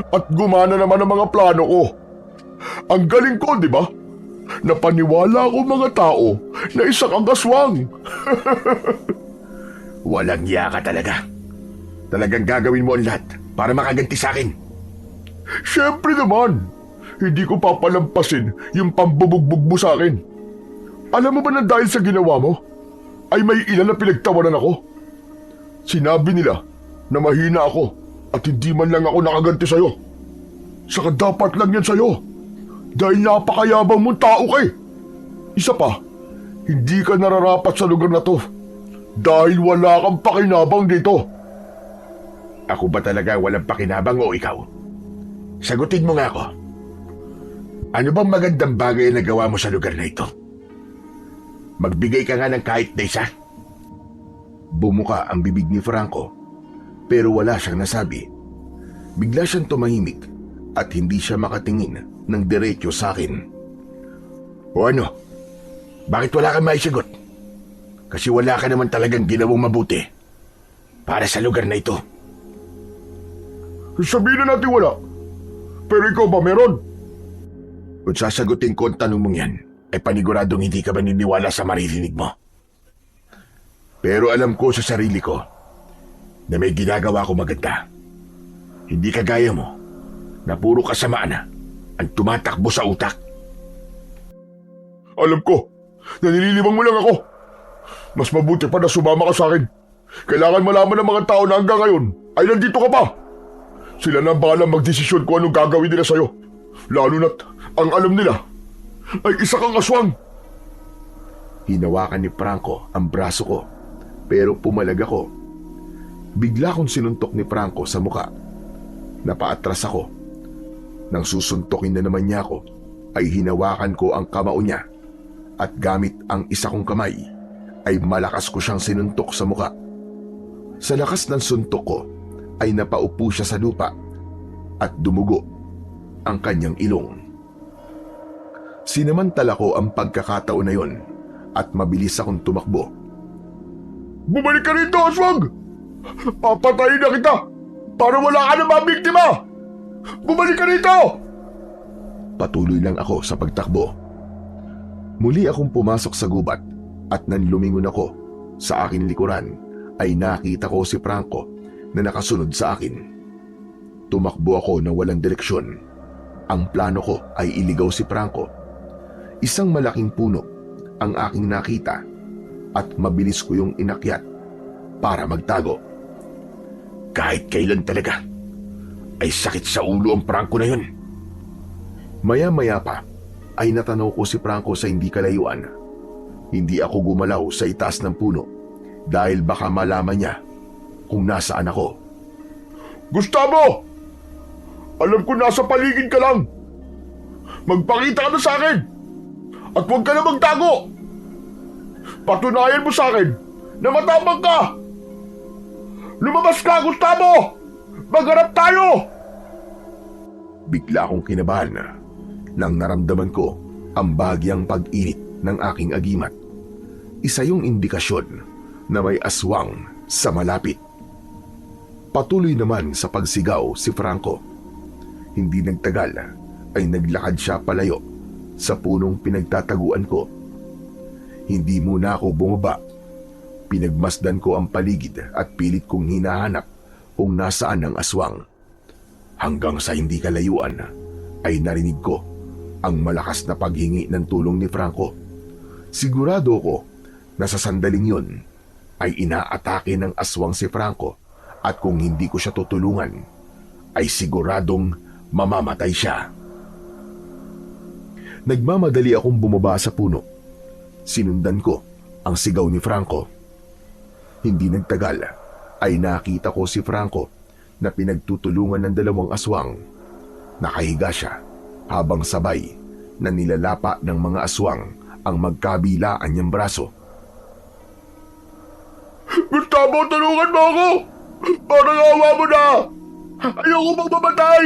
At gumana naman ang mga plano ko. Ang galing ko, di ba? Napaniwala ko mga tao na isa kang aswang. Walang iya ka talaga. Talagang gagawin mo ang lahat para makaganti sa akin. Siyempre naman, hindi ko papalampasin yung pambubugbog mo sa akin. Alam mo ba na dahil sa ginawa mo, ay may ilan na pinagtawanan ako? Sinabi nila na mahina ako at hindi man lang ako nakaganti sa'yo. Saka dapat lang yan sa'yo. Dahil napakayabang mong tao ka eh. Isa pa, hindi ka nararapat sa lugar na to. Dahil wala kang pakinabang dito. Ako ba talaga walang pakinabang o ikaw? Sagutin mo nga ako. Ano bang magandang bagay na gawa mo sa lugar na ito? Magbigay ka nga ng kahit na isa. Bumuka ang bibig ni Franco, pero wala siyang nasabi. Bigla siyang tumahimik at hindi siya makatingin ng diretso sa akin. O ano? Bakit wala kang maisagot? Kasi wala ka naman talagang ginawang mabuti para sa lugar na ito. Sabihin na natin wala. Pero ikaw ba meron? Kung sasagutin ko ang tanong mong yan, ay paniguradong hindi ka maniniwala sa maririnig mo. Pero alam ko sa sarili ko na may ginagawa ko maganda. Hindi kagaya mo na puro kasamaan na ang tumatakbo sa utak. Alam ko, nanililibang mo lang ako. Mas mabuti pa na sumama ka sa akin. Kailangan malaman ng mga tao na hanggang ngayon ay nandito ka pa. Sila na ang bahalang magdesisyon kung anong gagawin nila sa'yo. Lalo na't ang alam nila ay isa kang aswang. Hinawakan ni Franco ang braso ko, pero pumalag ako. Bigla kong sinuntok ni Franco sa muka. Napaatras ako. Nang susuntokin na naman niya ako, ay hinawakan ko ang kamao niya at gamit ang isa kong kamay ay malakas ko siyang sinuntok sa muka. Sa lakas ng suntok ko ay napaupo siya sa lupa at dumugo ang kanyang ilong. Sinamantala ko ang pagkakataon na yon at mabilis akong tumakbo. Bumalik ka rito, aswang! Papatayin na kita para wala ka na mabiktima! Bumalik ka rito! Patuloy lang ako sa pagtakbo. Muli akong pumasok sa gubat at nang lumingon ako sa aking likuran ay nakita ko si Franco na nakasunod sa akin. Tumakbo ako na walang direksyon. Ang plano ko ay iligaw si Franco. Isang malaking puno ang aking nakita at mabilis ko yung inakyat para magtago. Kahit kailan talaga ay sakit sa ulo ang Franco na yun. Maya-maya pa ay natanaw ko si Franco sa hindi kalayuan. Hindi ako gumalaw sa itaas ng puno dahil baka malaman niya kung nasaan ako. Gustavo! Alam ko nasa paligid ka lang. Magpakita ka na sa akin at huwag ka na magtago. Patunayan mo sa akin na matapang ka. Lumabas ka, Gustavo! Magharap tayo! Bigla akong kinabahan nang naramdaman ko ang bahagyang pag-init ng aking agimat. Isa yung indikasyon na may aswang sa malapit. Patuloy naman sa pagsigaw si Franco. Hindi nagtagal ay naglakad siya palayo sa punong pinagtataguan ko. Hindi muna ako bumaba. Pinagmasdan ko ang paligid at pilit kong hinahanap kung nasaan ang aswang. Hanggang sa hindi kalayuan ay narinig ko ang malakas na paghingi ng tulong ni Franco. Sigurado ko na sa sandaling yun ay inaatake ng aswang si Franco at kung hindi ko siya tutulungan ay siguradong mamamatay siya. Nagmamadali akong bumaba sa puno. Sinundan ko ang sigaw ni Franco. Hindi nagtagal ay nakita ko si Franco na pinagtutulungan ng dalawang aswang. Nakahiga siya habang sabay na nilalapa ng mga aswang ang magkabilaan niyang braso. Gustavo, tulungan mo ako! Parang awa mo na! Ayoko magmamatay!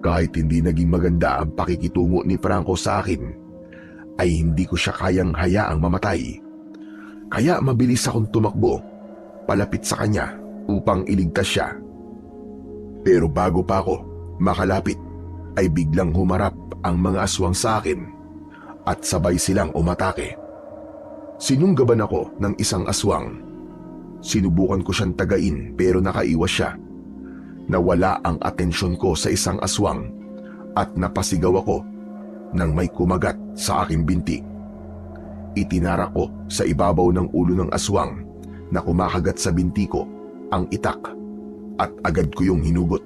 Kahit hindi naging maganda ang pakikitungo ni Franco sa akin, ay hindi ko siya kayang hayaang mamatay. Kaya mabilis akong tumakbo palapit sa kanya upang iligtas siya. Pero bago pa ako makalapit ay biglang humarap ang mga aswang sa akin at sabay silang umatake. Sinunggaban ako ng isang aswang. Sinubukan ko siyang tagain pero nakaiwas siya. Nawala ang atensyon ko sa isang aswang at napasigaw ako nang may kumagat sa aking binti. Itinarak ko sa ibabaw ng ulo ng aswang na kumakagat sa binti ko ang itak at agad ko yung hinugot.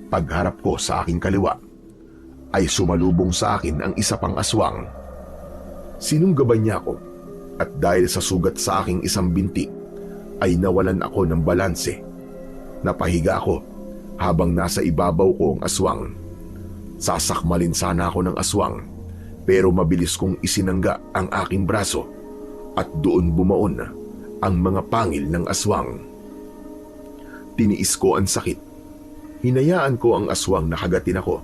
Pagharap ko sa aking kaliwa ay sumalubong sa akin ang isa pang aswang. Sinunggaban niya ako at dahil sa sugat sa aking isang binti ay nawalan ako ng balanse. Napahiga ako habang nasa ibabaw ko ang aswang. Sasakmalin sana ako ng aswang pero mabilis kong isinangga ang aking braso at doon bumaon ang mga pangil ng aswang. Tiniis ko ang sakit. Hinayaan ko ang aswang na kagatin ako.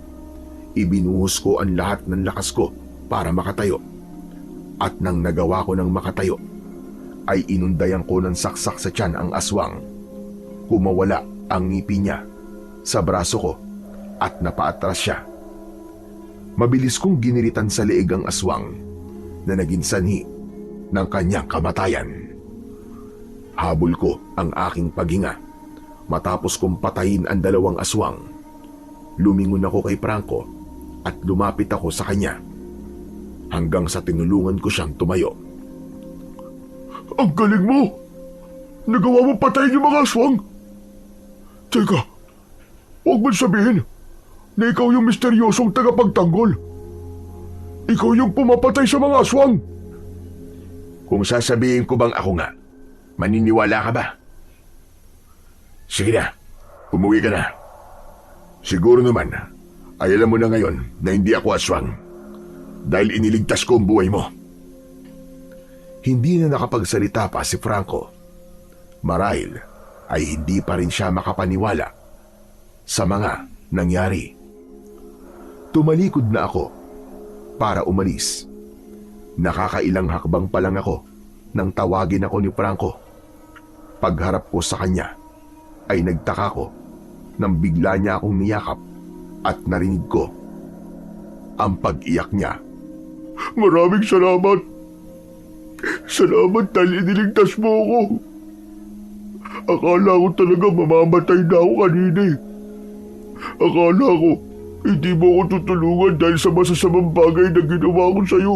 Ibinuhos ko ang lahat ng lakas ko para makatayo. At nang nagawa ko ng makatayo, ay inundayan ko ng saksak sa tiyan ang aswang. Kumawala ang ngipin niya sa braso ko at napaatras siya. Mabilis kong giniritan sa leeg ang aswang na naging sanhi ng kanyang kamatayan. Habol ko ang aking paghinga matapos kong patayin ang dalawang aswang. Lumingon ako kay Franco at lumapit ako sa kanya hanggang sa tinulungan ko siyang tumayo. Ang galing mo! Nagawa mo patayin yung mga aswang! Teka, huwag mo sabihin na ikaw yung misteryosong tagapagtanggol. Ikaw yung pumapatay sa mga aswang. Kung sasabihin ko bang ako nga, maniniwala ka ba? Sige na, umuwi ka na. Siguro naman ay alam mo na ngayon na hindi ako aswang dahil iniligtas ko ang buhay mo. Hindi na nakapagsalita pa si Franco. Marahil ay hindi pa rin siya makapaniwala sa mga nangyari. Tumalikod na ako para umalis. Nakakailang hakbang pa lang ako nang tawagin ako ni Franco. Pagharap ko sa kanya ay nagtaka ko nang bigla niya akong niyakap at narinig ko ang pag-iyak niya. Maraming salamat. Salamat dahil iniligtas mo ako. Akala ko talaga mamamatay na ako kanina eh. Akala ko hindi mo ako tutulungan dahil sa masasamang bagay na ginawa ko sa'yo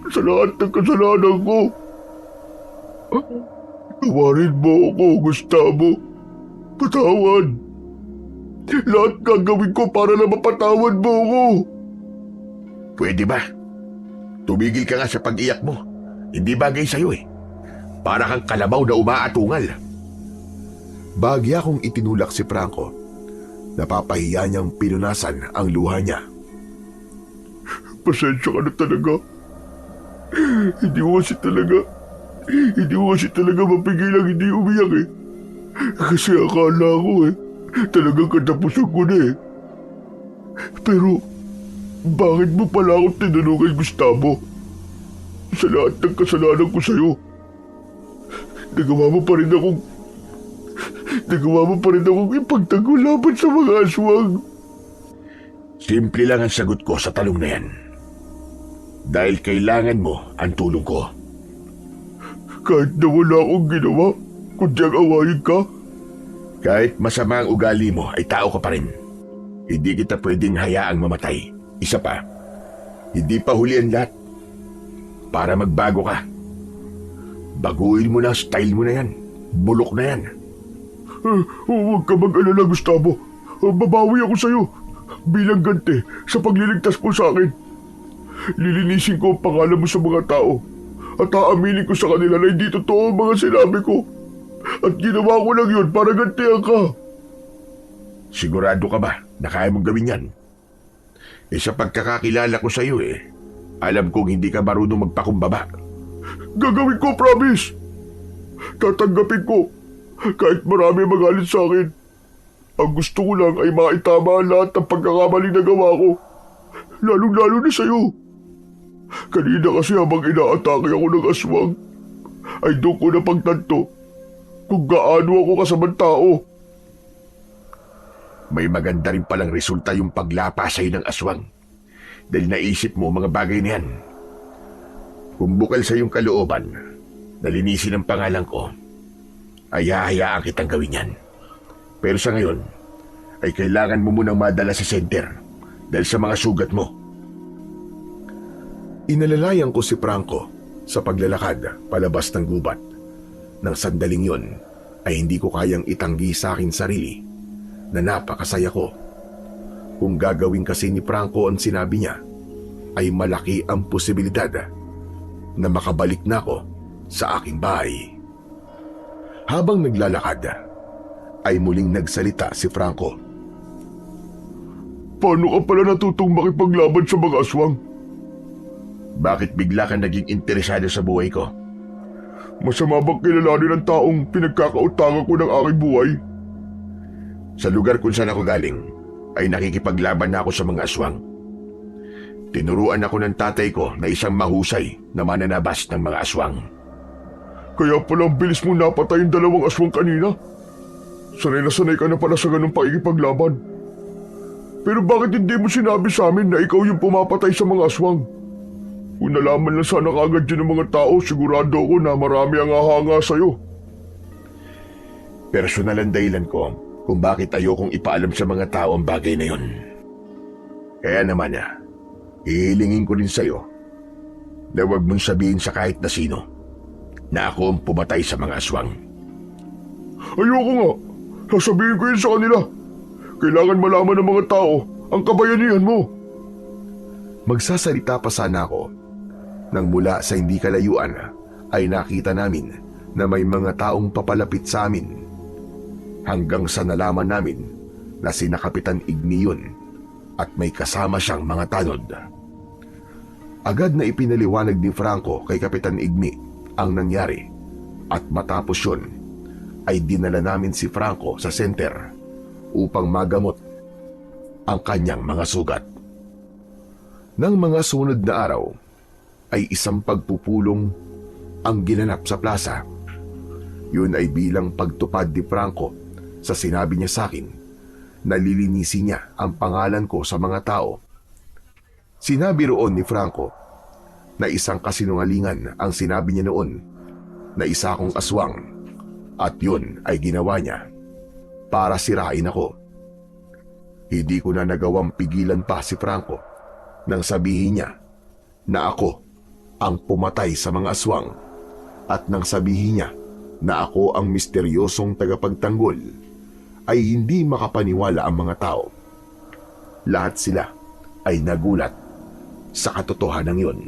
sa lahat ng kasalanan ko. Tawarin mo ako, Gustavo. Patawad. Lahat gagawin ko para na mapatawad mo ako. Pwede ba? Tumigil ka nga sa pag-iyak mo. Hindi bagay sa'yo eh. Para kang kalabaw na umaatungal. Bagya kong itinulak si Franco. Napapahiya niyang pinunasan ang luha niya. Pasensya ka na talaga. Hindi ko kasi talaga mapigilang hindi umiyak eh. Kasi akala ko talagang katapusan ko na eh. Pero, bakit mo pala ako tinulungan, Gustavo? Sa lahat ng kasalanan ko sa'yo, nagawa mo pa rin akong ipagtanggol laban sa mga aswang. Simple lang ang sagot ko sa talong na yan. Dahil kailangan mo ang tulong ko. Kahit na wala akong ginawa, kundi ang awayin ka. Kahit masama ang ugali mo, ay tao ka pa rin. Hindi kita pwedeng hayaang mamatay. Isa pa, hindi pa huli ang lahat. Para magbago ka. Baguhin mo na ang style mo na yan. Bulok na yan. Huwag ka mag-alala, Gustavo. Babawi ako sa'yo bilang ganti sa pagliligtas mo sa akin. Lilinisin ko ang pangalan mo sa mga tao at aaminin ko sa kanila na hindi totoo ang mga sinabi ko. At ginawa ko lang yun para gantihan ka. Sigurado ka ba na kaya mong gawin yan? Sa pagkakakilala ko sa'yo alam kong hindi ka marunong magpakumbaba. Gagawin ko, promise. Tatanggapin ko kahit marami magalit sa akin. Ang gusto ko lang ay maitama ang lahat ng pagkakamali na gawa ko. Lalong-lalo na sa'yo. Kanina kasi habang inaatake ako ng aswang, ay doon ko napagtanto kung gaano ako kasamang tao. May maganda rin palang resulta yung paglapa sa'yo ng aswang. Dahil naisip mo mga bagay na yan. Kung bukal sa iyong kalooban, nalinisin ang pangalan ko, ay hahayaan kitang gawin yan. Pero sa ngayon, ay kailangan mo munang madala sa center dahil sa mga sugat mo. Inalalayan ko si Franco sa paglalakad palabas ng gubat. Nang sandaling yon, ay hindi ko kayang itanggi sa akin sarili na napakasaya ko. Kung gagawin kasi ni Franco ang sinabi niya, ay malaki ang posibilidad na makabalik na ako sa aking bahay. Habang naglalakad, ay muling nagsalita si Franco. Paano ka pala natutong makipaglaban sa mga aswang? Bakit bigla ka naging interesado sa buhay ko? Masama bang kilalanin ng taong pinagkakautangan ko ng aking buhay? Sa lugar kung saan ako galing, ay nakikipaglaban na ako sa mga aswang. Tinuruan ako ng tatay ko na isang mahusay na mananabas ng mga aswang. Kaya pala ang bilis mo napatay yung 2 aswang kanina. Sanay na sanay ka na pala sa ganung pakikipaglaban. Pero bakit hindi mo sinabi sa amin na ikaw yung pumapatay sa mga aswang? Kung nalaman lang sana kagad yun ng mga tao, sigurado ako na marami ang hahanga sa'yo. Personal ang dahilan ko kung bakit ayokong ipaalam sa mga tao ang bagay na yun. Kaya naman ihilingin ko rin sa'yo na huwag mong sabihin sa kahit na sino na ako ang pumatay sa mga aswang. Ayoko nga. Sasabihin ko yun sa kanila. Kailangan malaman ng mga tao ang kabayanihan mo. Magsasalita pa sana ako nang mula sa hindi kalayuan ay nakita namin na may mga taong papalapit sa amin. Hanggang sa nalaman namin na sina Kapitan Igni yun at may kasama siyang mga tanod. Agad na ipinaliwanag ni Franco kay Kapitan Igmi ang nangyari at matapos yun ay dinala namin si Franco sa center upang magamot ang kanyang mga sugat. Nang mga sunod na araw ay isang pagpupulong ang ginanap sa plaza. Yun ay bilang pagtupad ni Franco sa sinabi niya sa akin na lilinisin niya ang pangalan ko sa mga tao. Sinabi roon ni Franco na isang kasinungalingan ang sinabi niya noon na isa akong aswang at yun ay ginawa niya para sirain ako. Hindi ko na nagawang pigilan pa si Franco nang sabihin niya na ako ang pumatay sa mga aswang at nang sabihin niya na ako ang misteryosong tagapagtanggol ay hindi makapaniwala ang mga tao. Lahat sila ay nagulat sa katotohanan yon.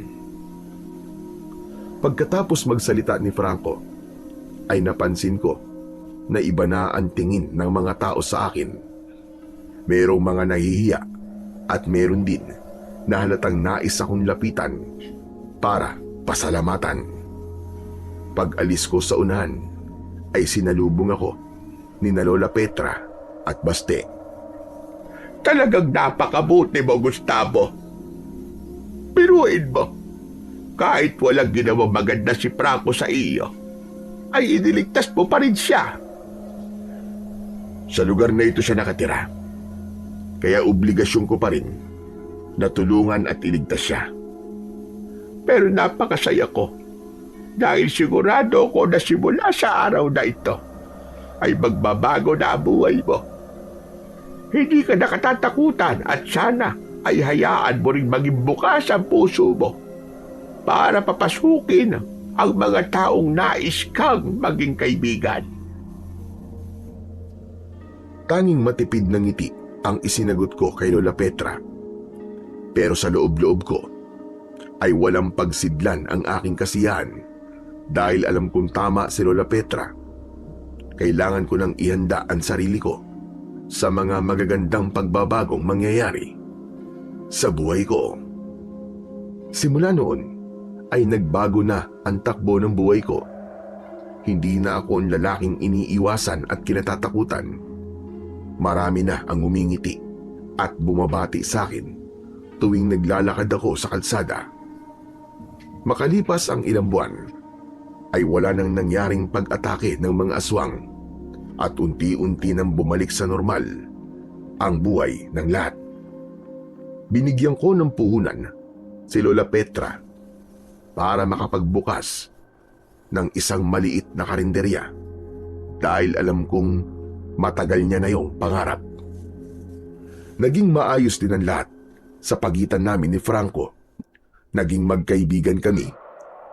Pagkatapos magsalita ni Franco, ay napansin ko na iba na ang tingin ng mga tao sa akin. Merong mga nahihiya at meron din na halatang nais akong lapitan para pasalamatan. Pag-alis ko sa unahan, ay sinalubong ako ni Lola Petra at Baste. Talagang napakabuti mo, Gustavo. Biruin mo, kahit walang ginawang maganda si Franco sa iyo, ay iniligtas mo pa rin siya. Sa lugar na ito siya nakatira, kaya obligasyon ko pa rin na tulungan at iligtas siya. Pero napakasaya ko dahil sigurado ko na simula sa araw na ito ay magbabago na ang buhay mo. Hindi ka nakatatakutan at sana ay hayaan mo rin maging bukas ang puso mo para papasukin ang mga taong nais kang maging kaibigan. Tanging matipid na ngiti ang isinagot ko kay Lola Petra. Pero sa loob-loob ko ay walang pagsidlan ang aking kasiyahan dahil alam kong tama si Lola Petra. Kailangan ko nang ihanda ang sarili ko sa mga magagandang pagbabagong mangyayari sa buhay ko. Simula noon ay nagbago na ang takbo ng buhay ko. Hindi na ako ang lalaking iniiwasan at kinatatakutan. Marami na ang umingiti at bumabati sa akin tuwing naglalakad ako sa kalsada. Makalipas ang ilang buwan, ay wala nang nangyaring pag-atake ng mga aswang at unti-unti nang bumalik sa normal ang buhay ng lahat. Binigyan ko ng puhunan si Lola Petra para makapagbukas ng isang maliit na karinderya dahil alam kong matagal niya na yung pangarap. Naging maayos din ang lahat sa pagitan namin ni Franco. Naging magkaibigan kami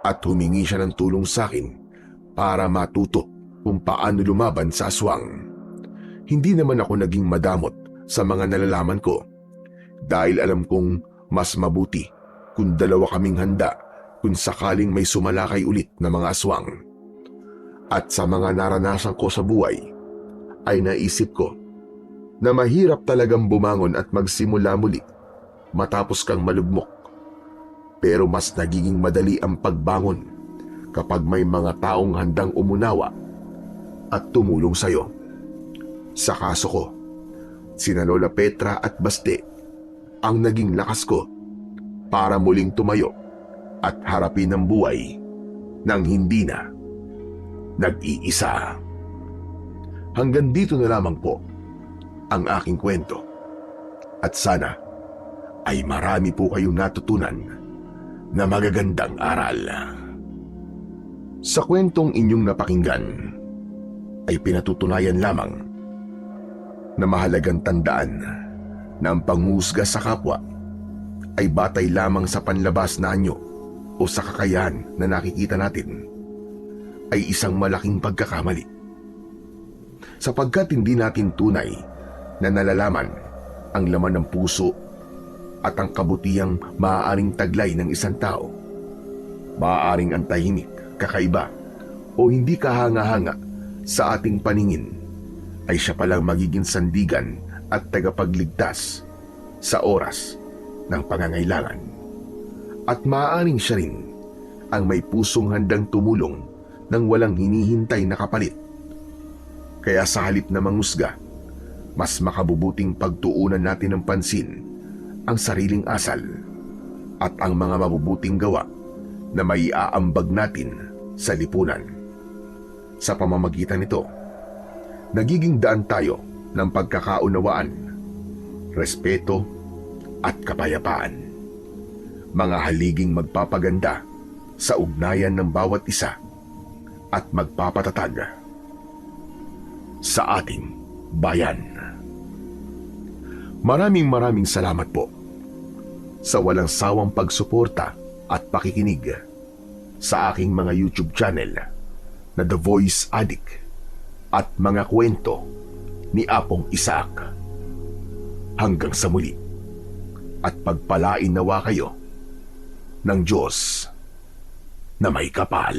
at humingi siya ng tulong sa akin para matuto kung paano lumaban sa aswang. Hindi naman ako naging madamot sa mga nalalaman ko dahil alam kong mas mabuti kung dalawa kaming handa kung sakaling may sumalakay ulit na mga aswang. At sa mga naranasan ko sa buhay, ay naisip ko na mahirap talagang bumangon at magsimula muli matapos kang malugmok. Pero mas nagiging madali ang pagbangon kapag may mga taong handang umunawa at tumulong sa'yo. Sa kaso ko, sina Lola Petra at Baste ang naging lakas ko para muling tumayo at harapin ang buhay nang hindi na nag-iisa. Hanggang dito na lamang po ang aking kwento. At sana ay marami po kayong natutunan na magagandang aral. Sa kwentong inyong napakinggan ay pinatutunayan lamang na mahalagang tandaan na ang panghusga sa kapwa ay batay lamang sa panlabas na anyo o sa kakayahan na nakikita natin ay isang malaking pagkakamali. Sapagkat hindi natin tunay na nalalaman ang laman ng puso at ang kabutihang maaaring taglay ng isang tao. Maaaring ang tahimik, kakaiba o hindi kahanga-hanga sa ating paningin ay siya palang magiging sandigan at tagapagligtas sa oras ng pangangailangan. At maaaring siya rin ang may pusong handang tumulong nang walang hinihintay na kapalit. Kaya sa halip na mangusga, mas makabubuting pagtuunan natin ng pansin ang sariling asal at ang mga mabubuting gawa na maiaambag natin sa lipunan. Sa pamamagitan nito, nagiging daan tayo ng pagkakaunawaan, respeto at kapayapaan. Mga haliging magpapaganda sa ugnayan ng bawat isa at magpapatatag sa ating bayan. Maraming salamat po sa walang sawang pagsuporta at pakikinig sa aking mga YouTube channel na The Voice Addict at mga kwento ni Apong Isaac. Hanggang sa muli, at pagpalain nawa kayo ng Diyos na may kapal.